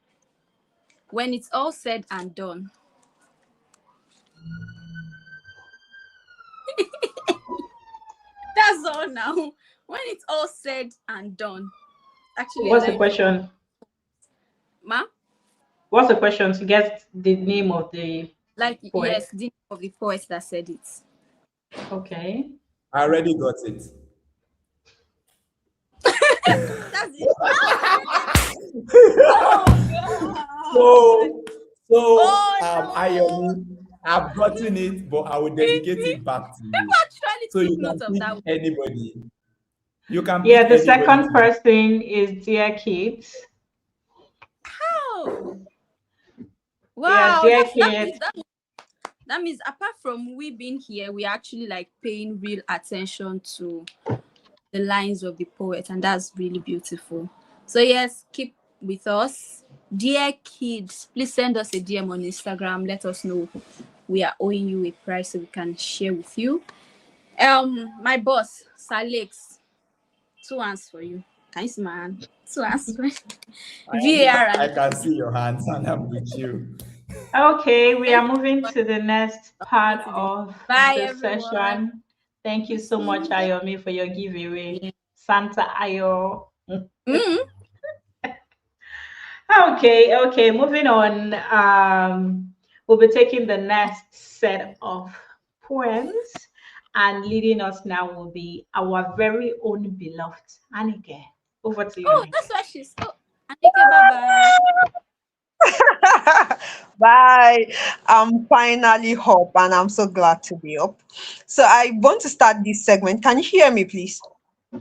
when it's all said and done. That's all now. When it's all said and done. Actually, a What's the line from question? Ma. What's the question to get the name of the Like, poet? yes, the name of the poet that said it. Okay. I already got it. That's it. Oh God. So, so Oh no. Ayomi, I've gotten it, but I will dedicate it back to People you. actually So took you note can of pick that. anybody. You can Yeah, pick the anybody second to. person is Dear Kids. Wow. Yeah, Wow. Dear That's that means Kids. that means apart from we being here, we actually like paying real attention to the lines of the poet, and that's really beautiful. So yes, keep with us. Dear kids, please send us a DM on Instagram. Let us know we are owing you a prize so we can share with you. My boss, Salix, 2 hands for you. Can you see my hand? 2 hands for you. VAR I and can see your hands, and I'm with you. Okay, we thank are you moving for to the next part participating in. of Bye the everyone. session. Thank you We so see much, you. Ayomi, for your giveaway. Yeah. Santa Ayo. Mm. Okay, moving on. We'll be taking the next set of poems, and leading us now will be our very own beloved Anike. Over to you, Oh, Anike. that's why she's. Oh, Anike, bye bye. Bye. I'm finally up and I'm so glad to be up. So I want to start this segment. Can you hear me, please? I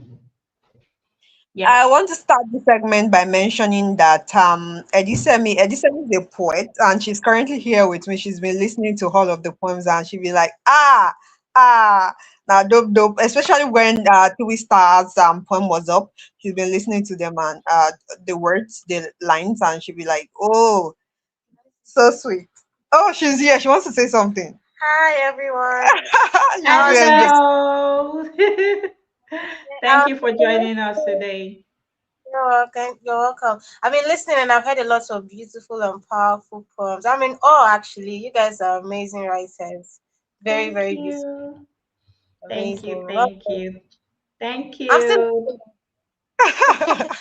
Yes. want to start the segment by mentioning that Edisemi is a poet and she's currently here with me. She's been listening to all of the poems and she'll be like, now dope dope. Especially when Two Stars poem was up, she's been listening to them and the words, the lines, and she'll be like, oh, so sweet. Oh, she's here. She wants to say something. Hi everyone. She's How's here. Hello. Thank um, you for joining us today. you're welcome. You're welcome. I've been listening and I've heard a lot of beautiful and powerful poems. I mean, oh, actually, you guys are amazing writers. Very, Thank very beautiful, you. Thank you. amazing. Thank you. Thank I'm still. you.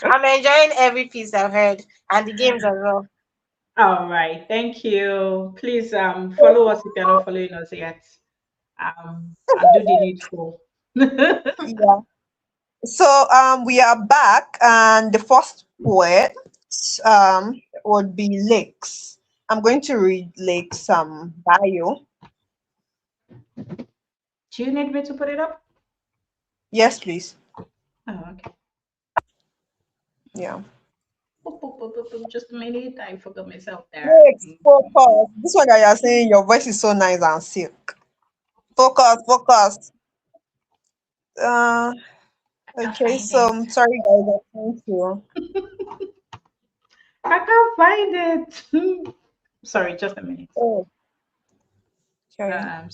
I'm enjoying every piece I've heard and the games as well. All right. Thank you. Please follow us if you're not following us yet. And do the needful. Yeah. So we are back, and the first poet would be Lakes. I'm going to read Lakes bio. Do you need me to put it up? Yes, please. Oh, okay. Yeah. Boop, boop, boop, boop, boop. Just a minute. I forgot myself there. Lakes, focus. This one that you are saying, your voice is so nice and silk. Focus, focus. Uh, I can't okay. find So it. I'm sorry, guys. I'm trying to. I can't find it. Sorry, just a minute. Oh, okay. Um,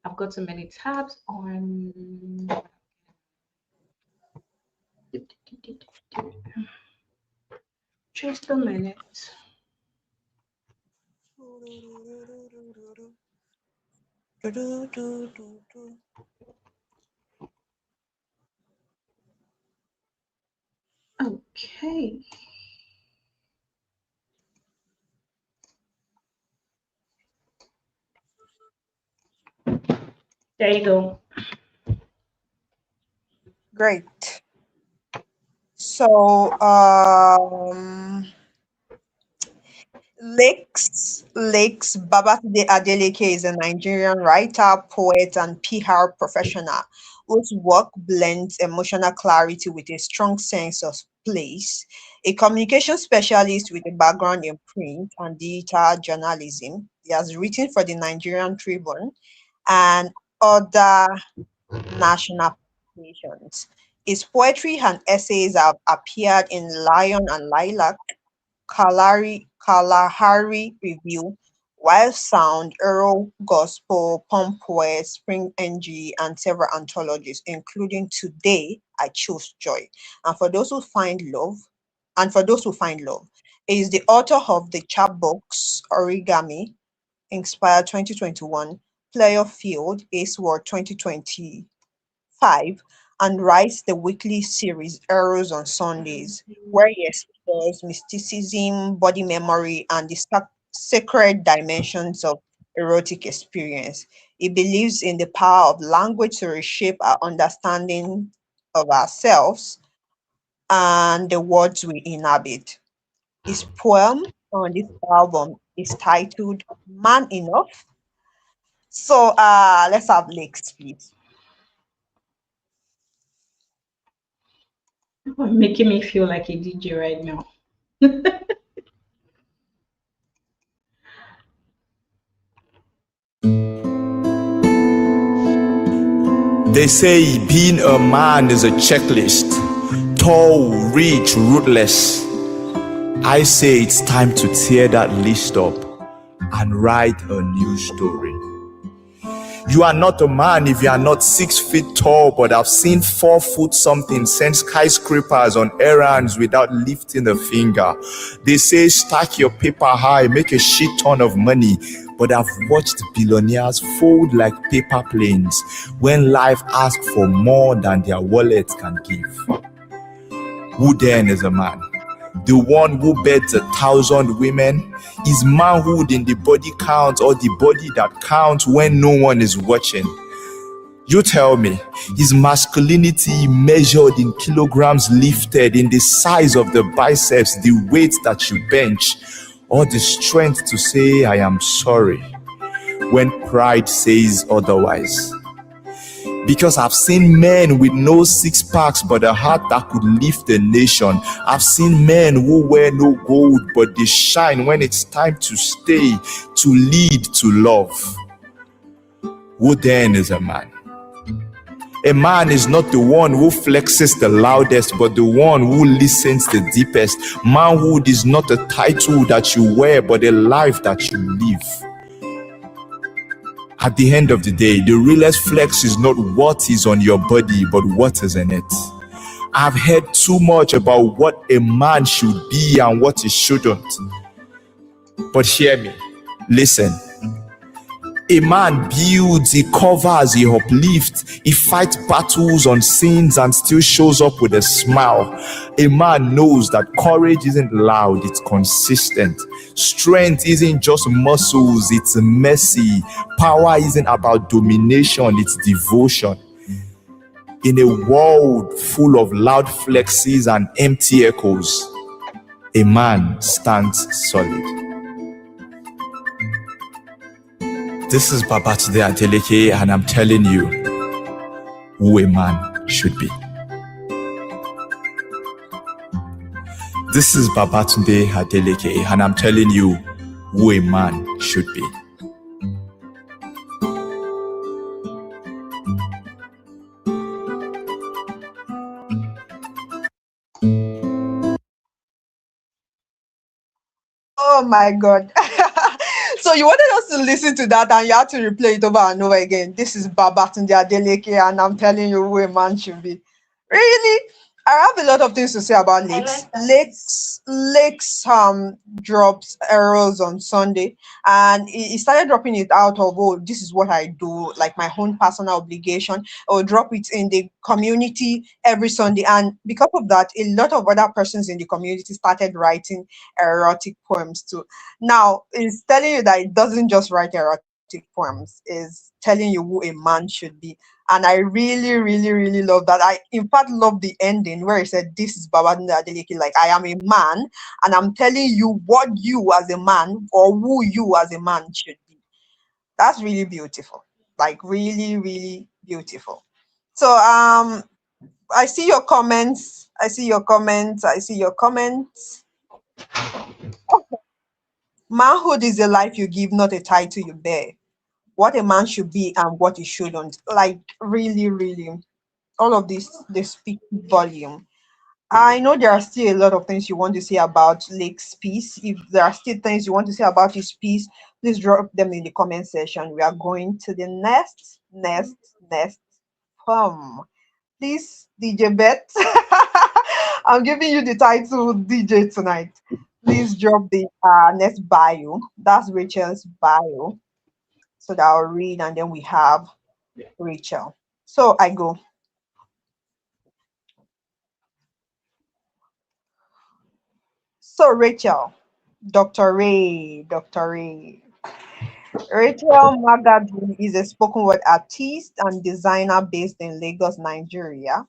I've got so many tabs on. Just a minute. Okay. There you go. Great. So Lakes Babatunde Adeleke is a Nigerian writer, poet, and PR professional whose work blends emotional clarity with a strong sense of place. A communication specialist with a background in print and digital journalism, he has written for the Nigerian Tribune and other national publications. His poetry and essays have appeared in Lion and Lilac, Kalahari Review, Wild Sound, Earl Gospel, Punpoets, Spring NG, and several anthologies, including Today I Chose Joy. And for those who find love, he is the author of the chapbooks Origami, Inspired 2021, Player Field, Ace World 2020, 5 and writes the weekly series Arrows on Sundays, where he explores mysticism, body memory, and the sacred dimensions of erotic experience. He believes in the power of language to reshape our understanding of ourselves and the words we inhabit. His poem on this album is titled Man Enough. So let's have Lakes, please. Making me feel like a DJ right now. They say being a man is a checklist. Tall, rich, ruthless. I say it's time to tear that list up and write a new story. You are not a man if you are not 6 feet tall, but I've seen 4 foot something send skyscrapers on errands without lifting a finger. They say stack your paper high, make a shit ton of money, but I've watched billionaires fold like paper planes when life asks for more than their wallet can give. Who then is a man? The one who beds 1,000 women? Is manhood in the body count or the body that counts when no one is watching? You tell me, is masculinity measured in kilograms lifted, in the size of the biceps, the weight that you bench, or the strength to say I am sorry when pride says otherwise? Because I've seen men with no six packs but a heart that could lift a nation. I've seen men who wear no gold but they shine when it's time to stay, to lead, to love. Who then is a man? A man is not the one who flexes the loudest, but the one who listens the deepest. Manhood is not a title that you wear, but a life that you live. At the end of the day, the realest flex is not what is on your body, but what is in it. I've heard too much about what a man should be and what he shouldn't. But hear me, listen. A man builds, he covers, he uplifts, he fights battles on scenes and still shows up with a smile. A man knows that courage isn't loud, it's consistent. Strength isn't just muscles, it's messy. Power isn't about domination, it's devotion. In a world full of loud flexes and empty echoes, a man stands solid. This is Babatunde Adeleke, and I'm telling you who a man should be. This is Babatunde Adeleke, and I'm telling you who a man should be. Oh my God. So you wanted us to listen to that and you had to replay it over and over again. This is Babatunde Adeleke, and I'm telling you who a man should be. Really? I have a lot of things to say about Lakes. Lakes drops errors on Sunday, and he started dropping it out of, oh, this is what I do, like my own personal obligation, or drop it in the community every Sunday. And because of that, a lot of other persons in the community started writing erotic poems too. Now, it's telling you that it doesn't just write erotic poems, it's telling you who a man should be. And I really, really, really love that. I, in fact, love the ending where he said, this is Babatunde Adeleke, like, I am a man, and I'm telling you what you as a man or who you as a man should be. That's really beautiful. Like, really, really beautiful. So, I see your comments. I see your comments. I see your comments. Manhood is a life you give, not a title you bear. What a man should be and what he shouldn't. Like, really, really, all of this, they speak volume. I know there are still a lot of things you want to say about Lake's piece. If there are still things you want to say about his piece, please drop them in the comment section. We are going to the next poem. Please, DJ Bet. I'm giving you the title DJ tonight. Please drop the next bio. That's Rachel's bio. So that I'll read, and then we have Rachel. So I go. So Rachel, Dr. Ray. Rachel Magadu is a spoken word artist and designer based in Lagos, Nigeria.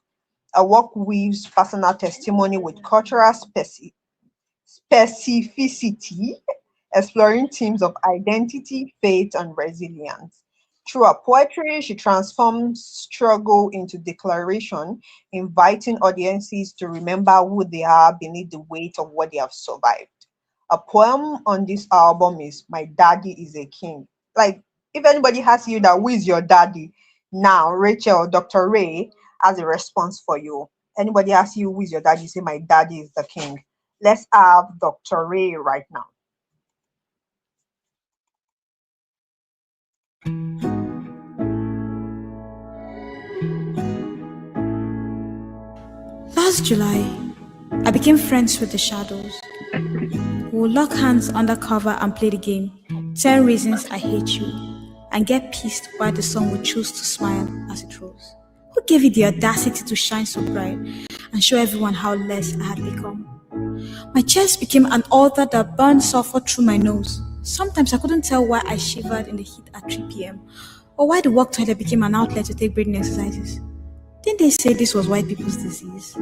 Her work weaves personal testimony with cultural specificity, exploring themes of identity, faith, and resilience. Through her poetry, she transforms struggle into declaration, inviting audiences to remember who they are beneath the weight of what they have survived. A poem on this album is My Daddy is a King. Like, if anybody asks you that, who is your daddy? Now, Rachel, Dr. Ray has a response for you. Anybody asks you, who is your daddy? You say, my daddy is the king. Let's have Dr. Ray right now. Last July, I became friends with the shadows. We would lock hands under cover and play the game, 10 Reasons I Hate You, and get pissed while the sun would choose to smile as it rose. Who gave you the audacity to shine so bright and show everyone how less I had become? My chest became an altar that burned sulfur through my nose. Sometimes I couldn't tell why I shivered in the heat at 3 p.m. or why the work toilet became an outlet to take breathing exercises. Didn't they say this was white people's disease?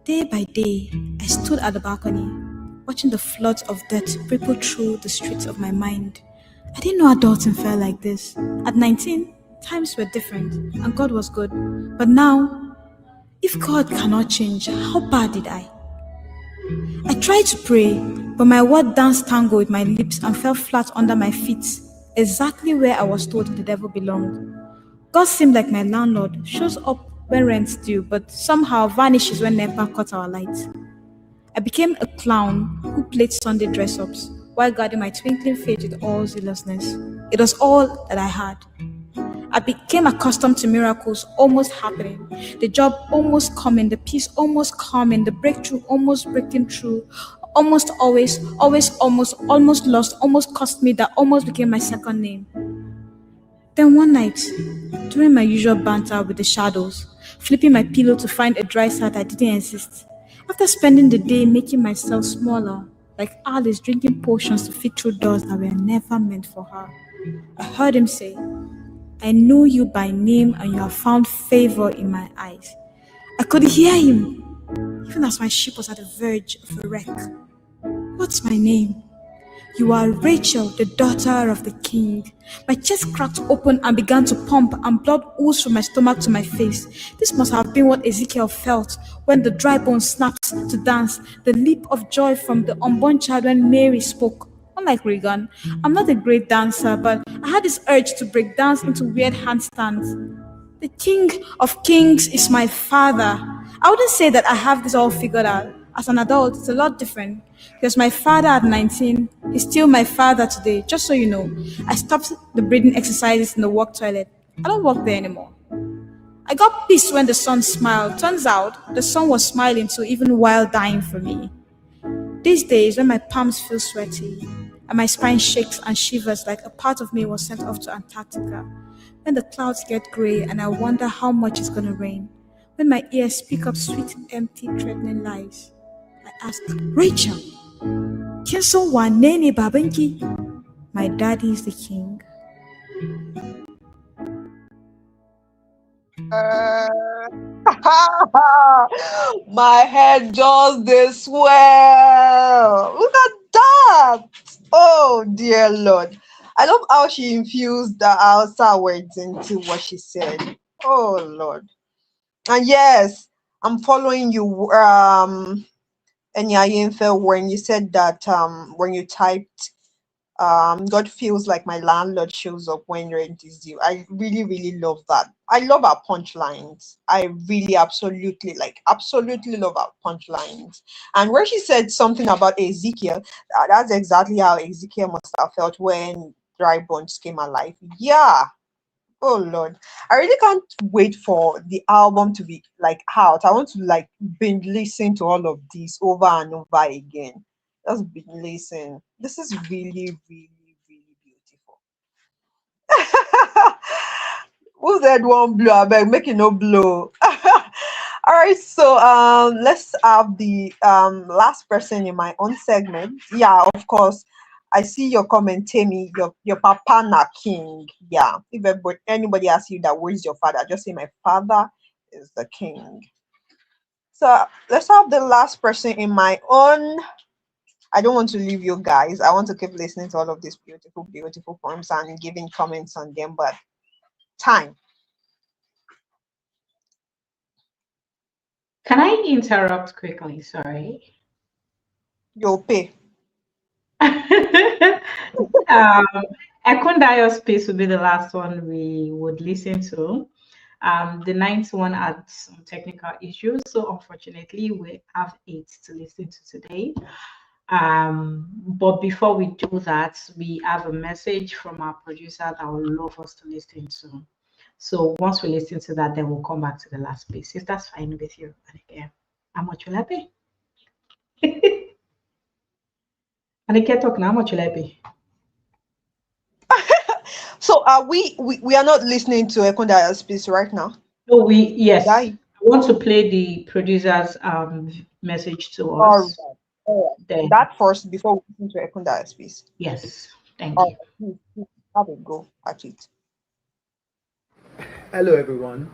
Day by day, I stood at the balcony, watching the floods of dirt ripple through the streets of my mind. I didn't know adulting felt like this. At 19, times were different, and God was good. But now, if God cannot change, how bad did I? I tried to pray, but my word danced tango with my lips and fell flat under my feet, exactly where I was told the devil belonged. God seemed like my landlord, shows up when rent's due, but somehow vanishes when NEPA cut our lights. I became a clown who played Sunday dress-ups while guarding my twinkling face with all zealousness. It was all that I had. I became accustomed to miracles almost happening, the job almost coming, the peace almost coming, the breakthrough almost breaking through, almost always, almost lost, almost cost me, that almost became my second name. Then one night, during my usual banter with the shadows, flipping my pillow to find a dry side that didn't exist, after spending the day making myself smaller, like Alice drinking potions to fit through doors that were never meant for her, I heard him say, I know you by name and you have found favor in my eyes. I could hear him, even as my ship was at the verge of a wreck. What's my name? You are Rachel, the daughter of the king. My chest cracked open and began to pump, and blood oozed from my stomach to my face. This must have been what Ezekiel felt when the dry bone snapped to dance, the leap of joy from the unborn child when Mary spoke. Unlike Regan, I'm not a great dancer, but I had this urge to break dance into weird handstands. The King of Kings is my father. I wouldn't say that I have this all figured out. As an adult, it's a lot different. Because my father at 19, he's still my father today. Just so you know, I stopped the breathing exercises in the work toilet. I don't work there anymore. I got pissed when the sun smiled. Turns out, the sun was smiling too, even while dying for me. These days, when my palms feel sweaty and my spine shakes and shivers like a part of me was sent off to Antarctica, when the clouds get gray and I wonder how much it's gonna rain, when my ears speak up sweet, empty, threatening lies, I ask, Rachel, kin san wane ne babanki? My daddy is the king. My head just this swell. Look at that. Oh dear Lord. I love how she infused the Hausa words into what she said. Oh Lord. And yes, I'm following you, Enyayinfe, when you said that when you typed God feels like my landlord shows up when rent is due. I really, really love that. I love our punchlines. I really absolutely love our punchlines. And where she said something about Ezekiel, that's exactly how Ezekiel must have felt when dry bones came alive. Yeah. Oh Lord. I really can't wait for the album to be like out. I want to like binge listen to all of these over and over again. Just binge listen. This is really, really, really beautiful. Who's that one blow? I beg, make it no blow. All right, so let's have the last person in my own segment. Yeah, of course. I see your comment, Tammy. Your papa na king. Yeah. If anybody asks you that, where's your father? Just say my father is the king. So let's have the last person in my own. I don't want to leave you guys. I want to keep listening to all of these beautiful, beautiful poems and giving comments on them, but time. Can I interrupt quickly? Sorry. You'll pay. Ekundayo's piece would be the last one we would listen to. The ninth one had some technical issues, so unfortunately we have 8 to listen to today. But before we do that, we have a message from our producer that I would love us to listen to. So once we listen to that, then we'll come back to the last piece. If that's fine with you, and again, how much will I pay? And I can't talk now. How much will I pay? So we are not listening to Ekundaya's piece right now. No, yes. That I want to play the producer's message to all right. us. All right. Then That first before we listen to Ekundaya's piece. yes, thank All you. right, please have a go at it. Hello everyone,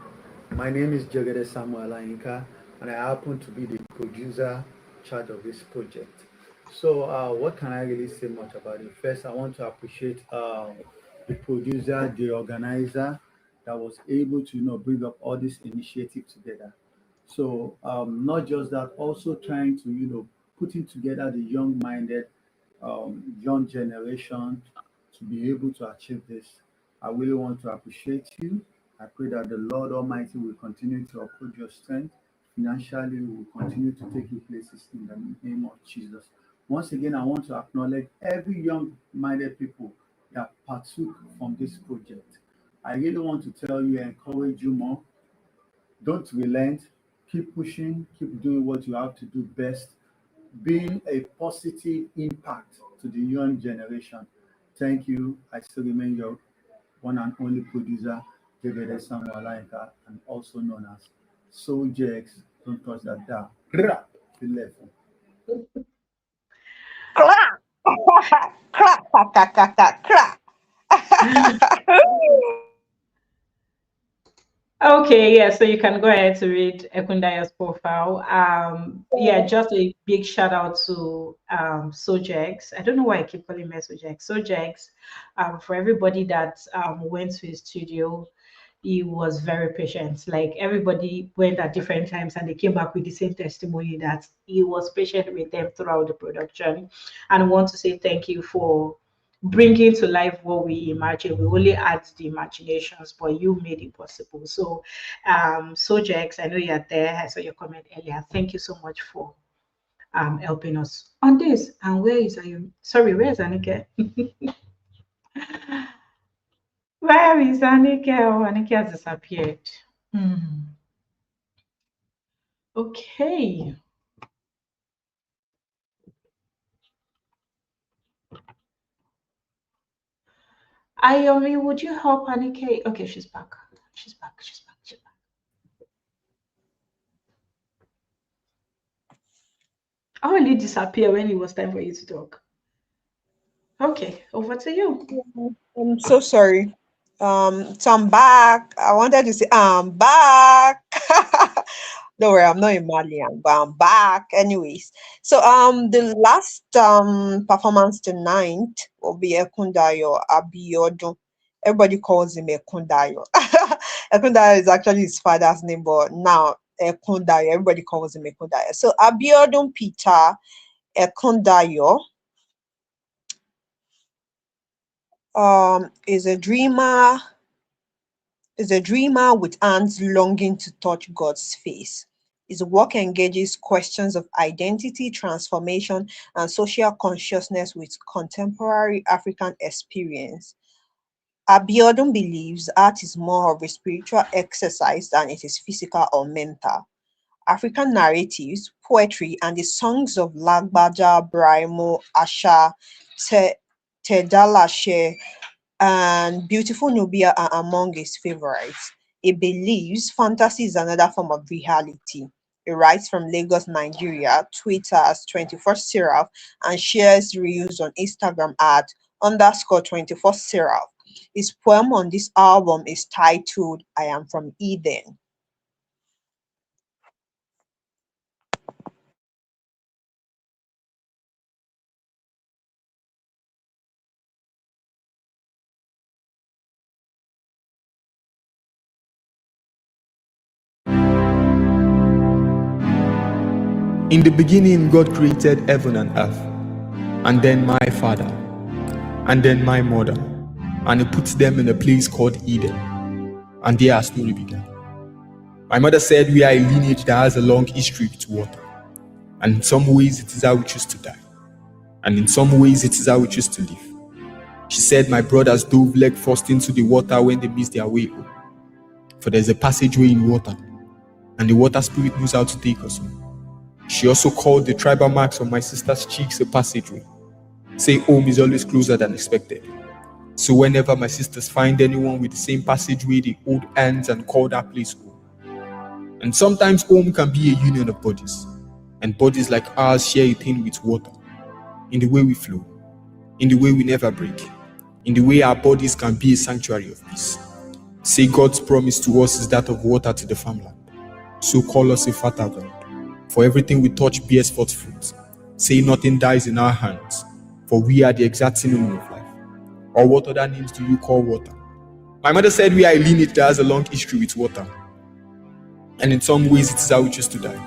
my name is Jagede Samuel Ainka and I happen to be the producer in charge of this project. So what can I really say much about it? First, I want to appreciate the producer, the organizer that was able to bring up all this initiative together. So not just that, also trying to putting together the young-minded young generation to be able to achieve this. I really want to appreciate you. I pray that the Lord Almighty will continue to uphold your strength financially, will continue to take you places in the name of Jesus. Once again, I want to acknowledge every young-minded people that partook from this project. I really want to tell you, encourage you more. Don't relent. Keep pushing. Keep doing what you have to do best. Being a positive impact to the young generation. Thank you. I still remain your one and only producer, Jegede Samuel Alaika, and also known as Soul Jex. Don't touch that down. Rap the level. Clap. Clap, clap, clap, clap, clap, clap. Okay, yeah, so you can go ahead to read Ekundayo's profile. Yeah, just a big shout out to Sojex. I don't know why I keep calling him Sojex. Sojex, for everybody that went to his studio, he was very patient. Like everybody went at different times and they came back with the same testimony that he was patient with them throughout the production. And I want to say thank you for bringing to life what we imagine. We only add the imaginations, but you made it possible. So, Sojex, I know you're there. I saw your comment earlier. Thank you so much for helping us on this. And where is you? Sorry, where is Anike? Where is Anike? Oh, Anike has disappeared. Okay. Ayomi, would you help Anike? Okay, she's back. She's back. She's back. She's back. I only disappear when it was time for you to talk. Okay, over to you. I'm so sorry. So I'm back. I wanted to say I'm back. Don't worry, I'm not in Malian, but I'm back anyways. So the last performance tonight will be Ekundayo Abiodun. Everybody calls him Ekundayo. Ekundayo is actually his father's name, but now Ekundayo, everybody calls him Ekundayo. So Abiodun Peter Ekundayo is a dreamer with hands longing to touch God's face. His work engages questions of identity, transformation, and social consciousness with contemporary African experience. Abiodun believes art is more of a spiritual exercise than it is physical or mental. African narratives, poetry, and the songs of Lagbaja, Braimo, Asha, Tedalashe, and Beautiful Nubia are among his favorites. He believes fantasy is another form of reality. He writes from Lagos, Nigeria, Twitter as 21st Seraph, and shares reels on Instagram at _21st Seraph. His poem on this album is titled I Am from Eden. In the beginning, God created heaven and earth, and then my father, and then my mother, and he put them in a place called Eden, and there our story began. My mother said we are a lineage that has a long history with water, and in some ways it is how we choose to die, and in some ways it is how we choose to live. She said my brothers dove leg first into the water when they missed their way home, for there's a passageway in water, and the water spirit knows how to take us home. She also called the tribal marks on my sister's cheeks a passageway. Say home is always closer than expected. So whenever my sisters find anyone with the same passageway, they hold hands and call that place home. And sometimes home can be a union of bodies, and bodies like ours share a thing with water, in the way we flow, in the way we never break, in the way our bodies can be a sanctuary of peace. Say God's promise to us is that of water to the farmland. So call us a fertile ground. For everything we touch bears forth fruit. Say nothing dies in our hands, for we are the exact synonym of life. Or what other names do you call water? My mother said we are a lineage that has a long history with water. And in some ways it is how we choose to die.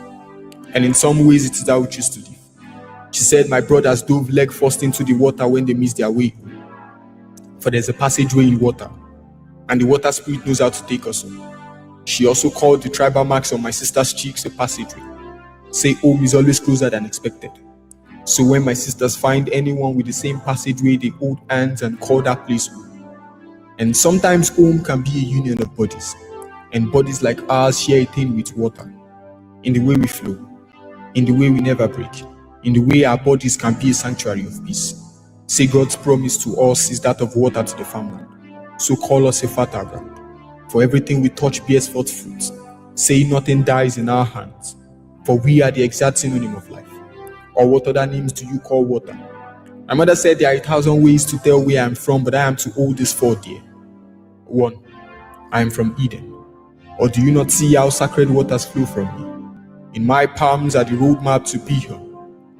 And in some ways it is how we choose to live. She said my brothers dove leg first into the water when they missed their way. For there's a passageway in water, and the water spirit knows how to take us home. She also called the tribal marks on my sister's cheeks a passageway. Say home is always closer than expected. So when my sisters find anyone with the same passageway, they hold hands and call that place home. And sometimes home can be a union of bodies, and bodies like ours share a thing with water, in the way we flow, in the way we never break, in the way our bodies can be a sanctuary of peace. Say God's promise to us is that of water to the farmland. So call us a fertile ground. For everything we touch bears forth fruit. Say nothing dies in our hands. For we are the exact synonym of life. Or what other names do you call water? My mother said there are 1,000 ways to tell where I'm from, but I am too old this for, dear. 1. I am from Eden. Or do you not see how sacred waters flow from me? In my palms are the roadmap to Pihon.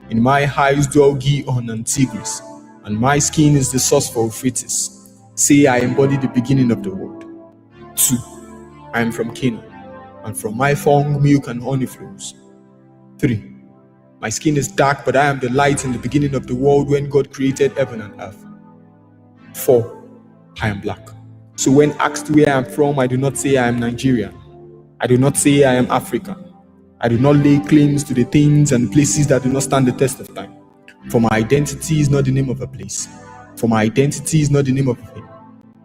In my eyes dwell Gihon and Tigris, and my skin is the source for Euphrates. Say I embody the beginning of the world. 2. I am from Canaan, and from my fong milk and honey flows. 3. My skin is dark, but I am the light in the beginning of the world when God created heaven and earth. 4. I am black. So when asked where I am from, I do not say I am Nigerian. I do not say I am African. I do not lay claims to the things and places that do not stand the test of time. For my identity is not the name of a place. For my identity is not the name of a thing.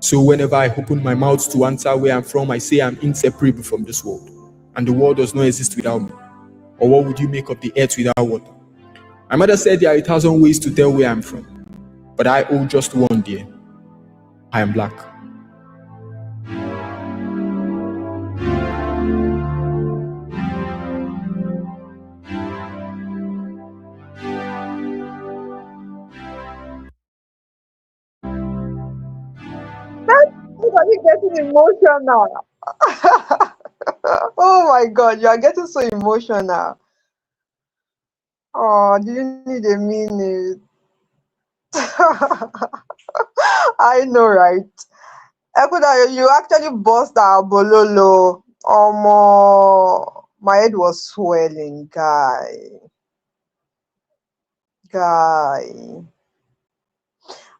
So whenever I open my mouth to answer where I'm from, I say I'm inseparable from this world. And the world does not exist without me. Or what would you make of the earth without water? My mother said there are 1,000 ways to tell where I'm from. But I owe just one, dear. I am black. Look at you getting emotional. Oh my God, you are getting so emotional. Oh, do you need a minute? I know, right? Ekuda, you actually bust our bololo. My head was swelling, guy.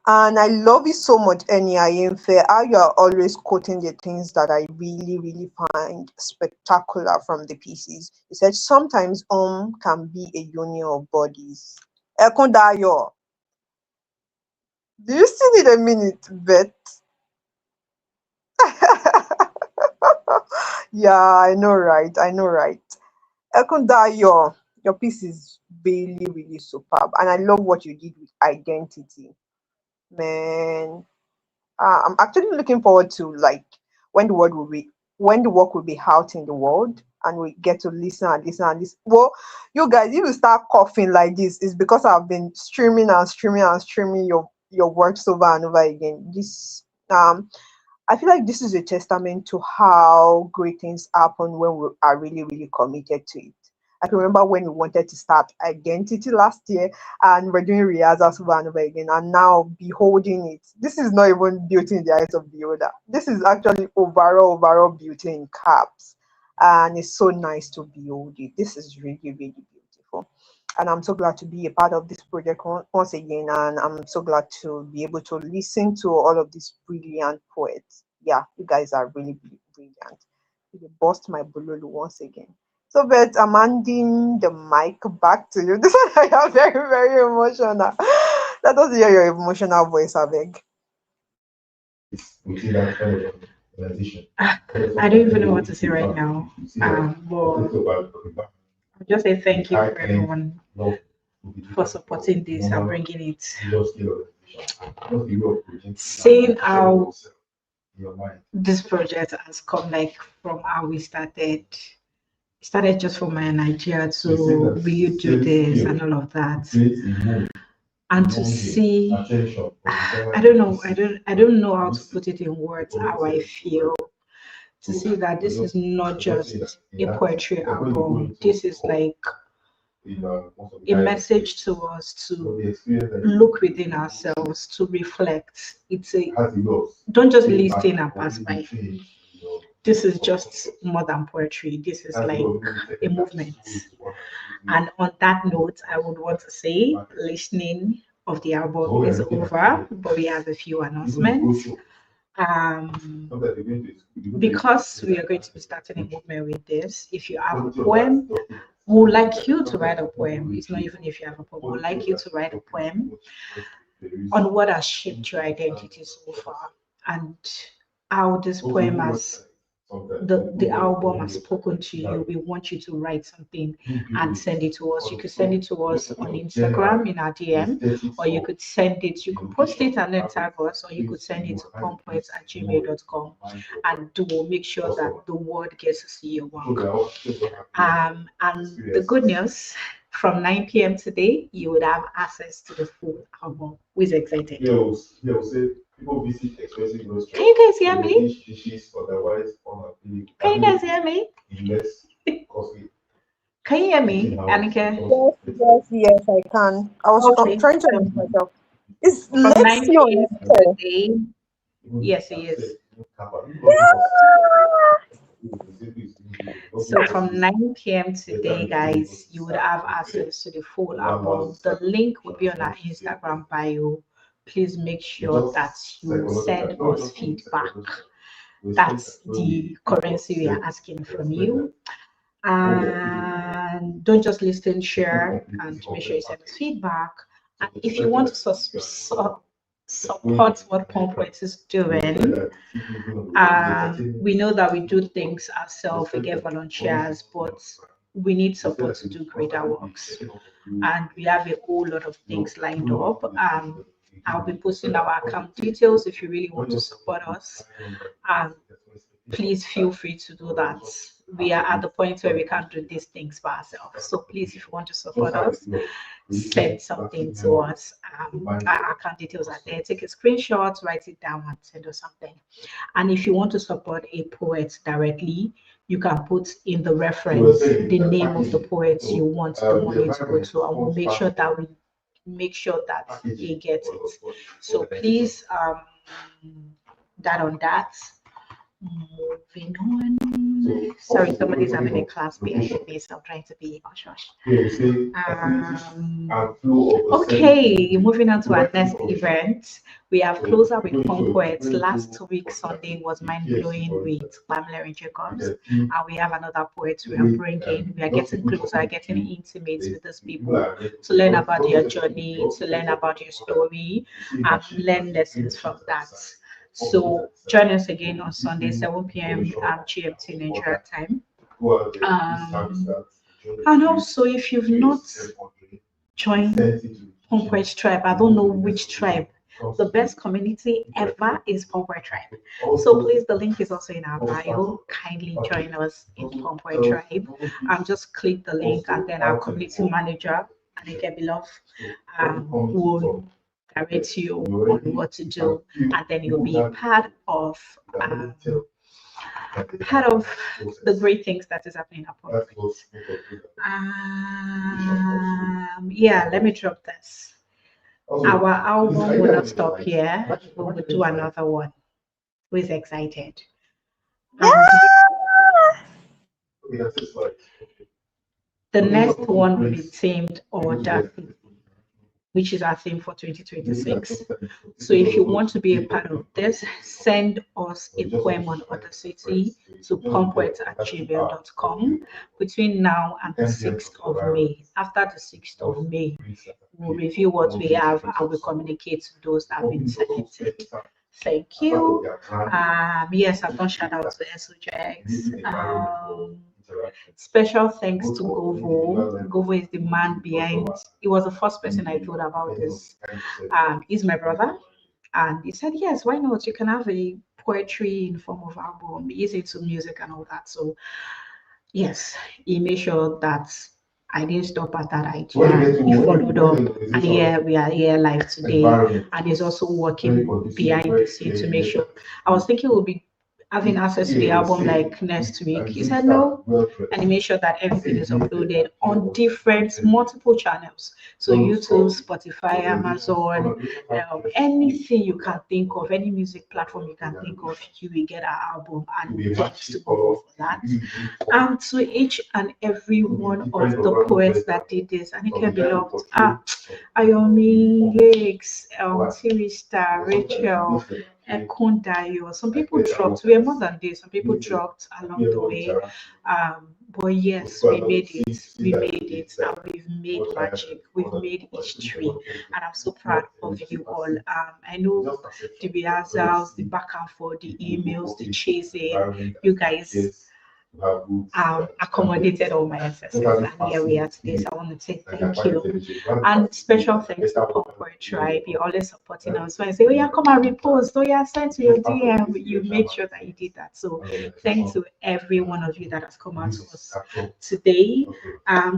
And I love you so much, Eni Ayemfe, how you are always quoting the things that I really, really find spectacular from the pieces. You said sometimes can be a union of bodies. Ekundayo, do you still need a minute, Bet? Yeah, I know, right? I know, right? Ekundayo, your piece is really, really superb. And I love what you did with identity. Man, I'm actually looking forward to like when the word will be when the work will be out in the world and we get to listen and listen and listen. Well, you guys, if you start coughing like this, it's because I've been streaming and streaming and streaming your works over and over again. This I feel like this is a testament to how great things happen when we are really, really committed to it. I can remember when we wanted to start identity last year and we're doing rehearsals over and over again, and now beholding it. This is not even beauty in the eyes of the beholder. This is actually overall beauty in caps. And it's so nice to behold it. This is really, really beautiful. And I'm so glad to be a part of this project once again. And I'm so glad to be able to listen to all of these brilliant poets. Yeah, you guys are really brilliant. You bust my bololo once again. So, but I'm handing the mic back to you. This one I am very, very emotional. Let us hear your emotional voice, I beg. I don't even know what to say right now. But I'll just say thank you for everyone for supporting this and bringing it. Seeing how this project has come, like from how we started. Started just from my Nigeria to will you do this and all of that, and to see, I don't know how to put it in words how I feel, to see that this is not just a poetry album. This is like a message to us to look within ourselves, to reflect. It's a don't just listen and pass by. This is just more than poetry. This is like a movement. And on that note, I would want to say listening of the album is over, but we have a few announcements. Um, because we are going to be starting a movement with this, if you have a poem, we would like you to write a poem. It's not even if you have a poem, we would like you to write a poem on what has shaped your identity so far and how this poem has the album has spoken to you, we want you to write something and send it to us. You could send it to us on Instagram in our DM, or you could send it, you could post it and then tag us, or you could send it to punpoets@gmail.com, and we'll make sure that the world gets to see your work. And the good news, from 9 p.m. today, you would have access to the full album. Who is excited? Can you guys hear me? Can you guys hear me? Can you hear me, Annika? Yes, I can. I'm Okay. trying to unmute myself. Is From 9 Lexi on p.m. this call? today, yes, he is. So from 9 p.m. today, guys, you would have access to the full album. The link will be on our Instagram bio. Please make sure that you send us feedback. That's the currency we are asking from you. And don't just listen, share, and make sure you send us feedback. And if you want to support what Punpoets is doing, we know that we do things ourselves, we get volunteers, but we need support to do greater works. And we have a whole lot of things lined up. I'll be posting our account details if you really want to support us. Please feel free to do that. We are at the point where we can't do these things by ourselves. So please, if you want to support us, send something to us. Our account details are there. Take a screenshot, write it down, and send us something. And if you want to support a poet directly, you can put in the reference the name of the poet you want the money to go to, and we'll make sure that he gets it. So please, that on that. Moving on. Sorry, somebody's having a class behind me, so I'm trying to be hush hush. Okay, moving on to our next event. We have Closer with Punpoets. Last week, Sunday, was mind blowing with Pamela and Jacobs. And we have another poet we are bringing. We are getting closer, getting intimate with these people to learn about your journey, to learn about your story, and learn lessons from that. So join us again on Sunday, 7 p.m. GMT Nigeria time. And also, if you've not joined Punpoets Tribe, I don't know which tribe. The best community ever is Punpoets Tribe. So please, the link is also in our bio. Kindly join us in Punpoets Tribe. Just click the link, and then our community manager, Anike Beloved, will direct you on what to do, and then you'll be part of the great things that is happening at Punpoets. Yeah, let me drop this. Our album will not stop here. We will do another one. Who is excited? The next one will be themed Order, which is our theme for 2026. So if you want to be a part of this, send us a poem on Audacity to punpoets@gmail.com between now and the 6th of May. After the 6th of May, we'll review what we have and we'll communicate to those that have been selected. Thank you. Yes, I've done shout out to SOJX. Special thanks to Govo. Govo is the man behind. He was the first person I told about this. He's my brother, and he said, "Yes, why not? You can have a poetry in form of album. He's into music and all that." So, yes, he made sure that I didn't stop at that idea. He followed up, and here we are here live today, and he's also working behind the scenes to make sure. I was thinking we'll be having access to the album like next week. He said no, and he made sure that everything is uploaded on multiple channels. So YouTube, Spotify, Amazon, anything you can think of, any music platform you can think of, you will get our album, and thanks to Google for that. And to each and every one of the poets that did this, and it can be loved. Ayomi, Lakes, Tirista, Rachel, Ekundayo. Some people dropped. We are more than this. Some people dropped along the way. But yes, we made it. We made it. And we've made magic. We've made history. And I'm so proud of you all. I know the rehearsals, the back and forth, the emails, the chasing. You guys accommodated all my ancestors, and here we are today. So I want to say thank you, and special thanks to Punpoets Tribe. You're always supporting us. So I say, oh yeah, come and repost. Oh yeah, send to your DM. You made sure that you did that. So thanks to every one of you that has come out to us today.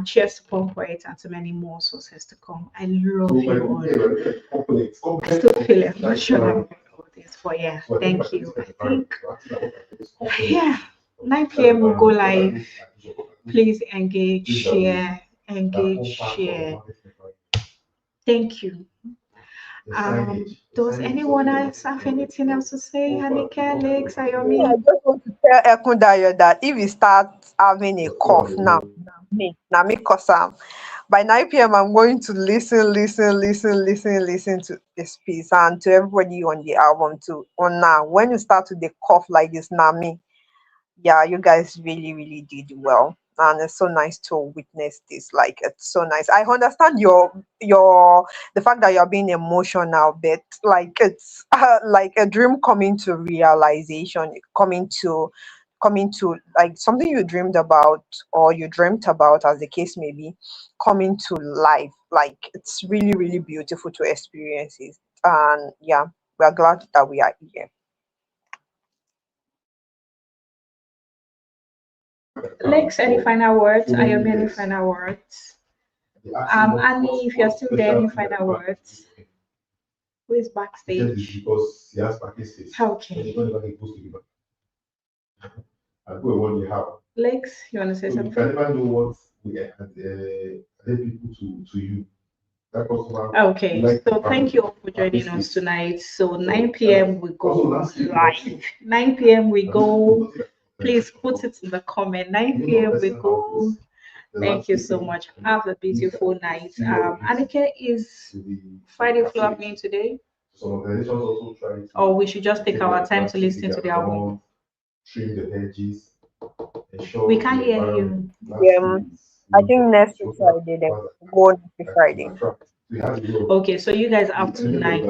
Cheers to Punpoets and to many more sources to come. I love you all. I still feel emotional about all this, but yeah, thank you. I think yeah. 9 p.m. we'll go live. Please engage, share, engage, share. Thank you. Does anyone else have anything else to say? Anike, Alex, Yeah, I Ayomi? just want to tell Ekundayo that if he starts having a cough now me cause by 9 p.m. I'm going to listen to this piece and to everybody on the album too. On now, when you start to the cough like this, now me, yeah, you guys really did well, and it's so nice to witness this. Like it's so nice. I understand your the fact that you're being emotional, but like it's like a dream coming to realization, coming to like something you dreamed about or you dreamt about, as the case may be, coming to life. Like it's really beautiful to experience it, and yeah, we are glad that we are here. Lex, any final words? Ayomi, any final words? Annie, if you're still there, any final words? Who is backstage? Okay. Lex, you want to say something? Okay, so thank you all for joining us tonight. So 9 p.m. we go live. 9 p.m. we go. Please put it in the comment. 9 p.m. we go. Thank you so much. Have a beautiful night. Anike, is Friday Flow happening today? Or we should just take our time to listen to the album? We can't hear you. I think next week Friday, then go next week Friday. Okay, so you guys have tonight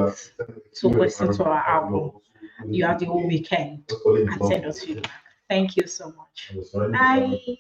to listen to our album. You have the whole weekend and send us feedback. Thank you so much. Bye.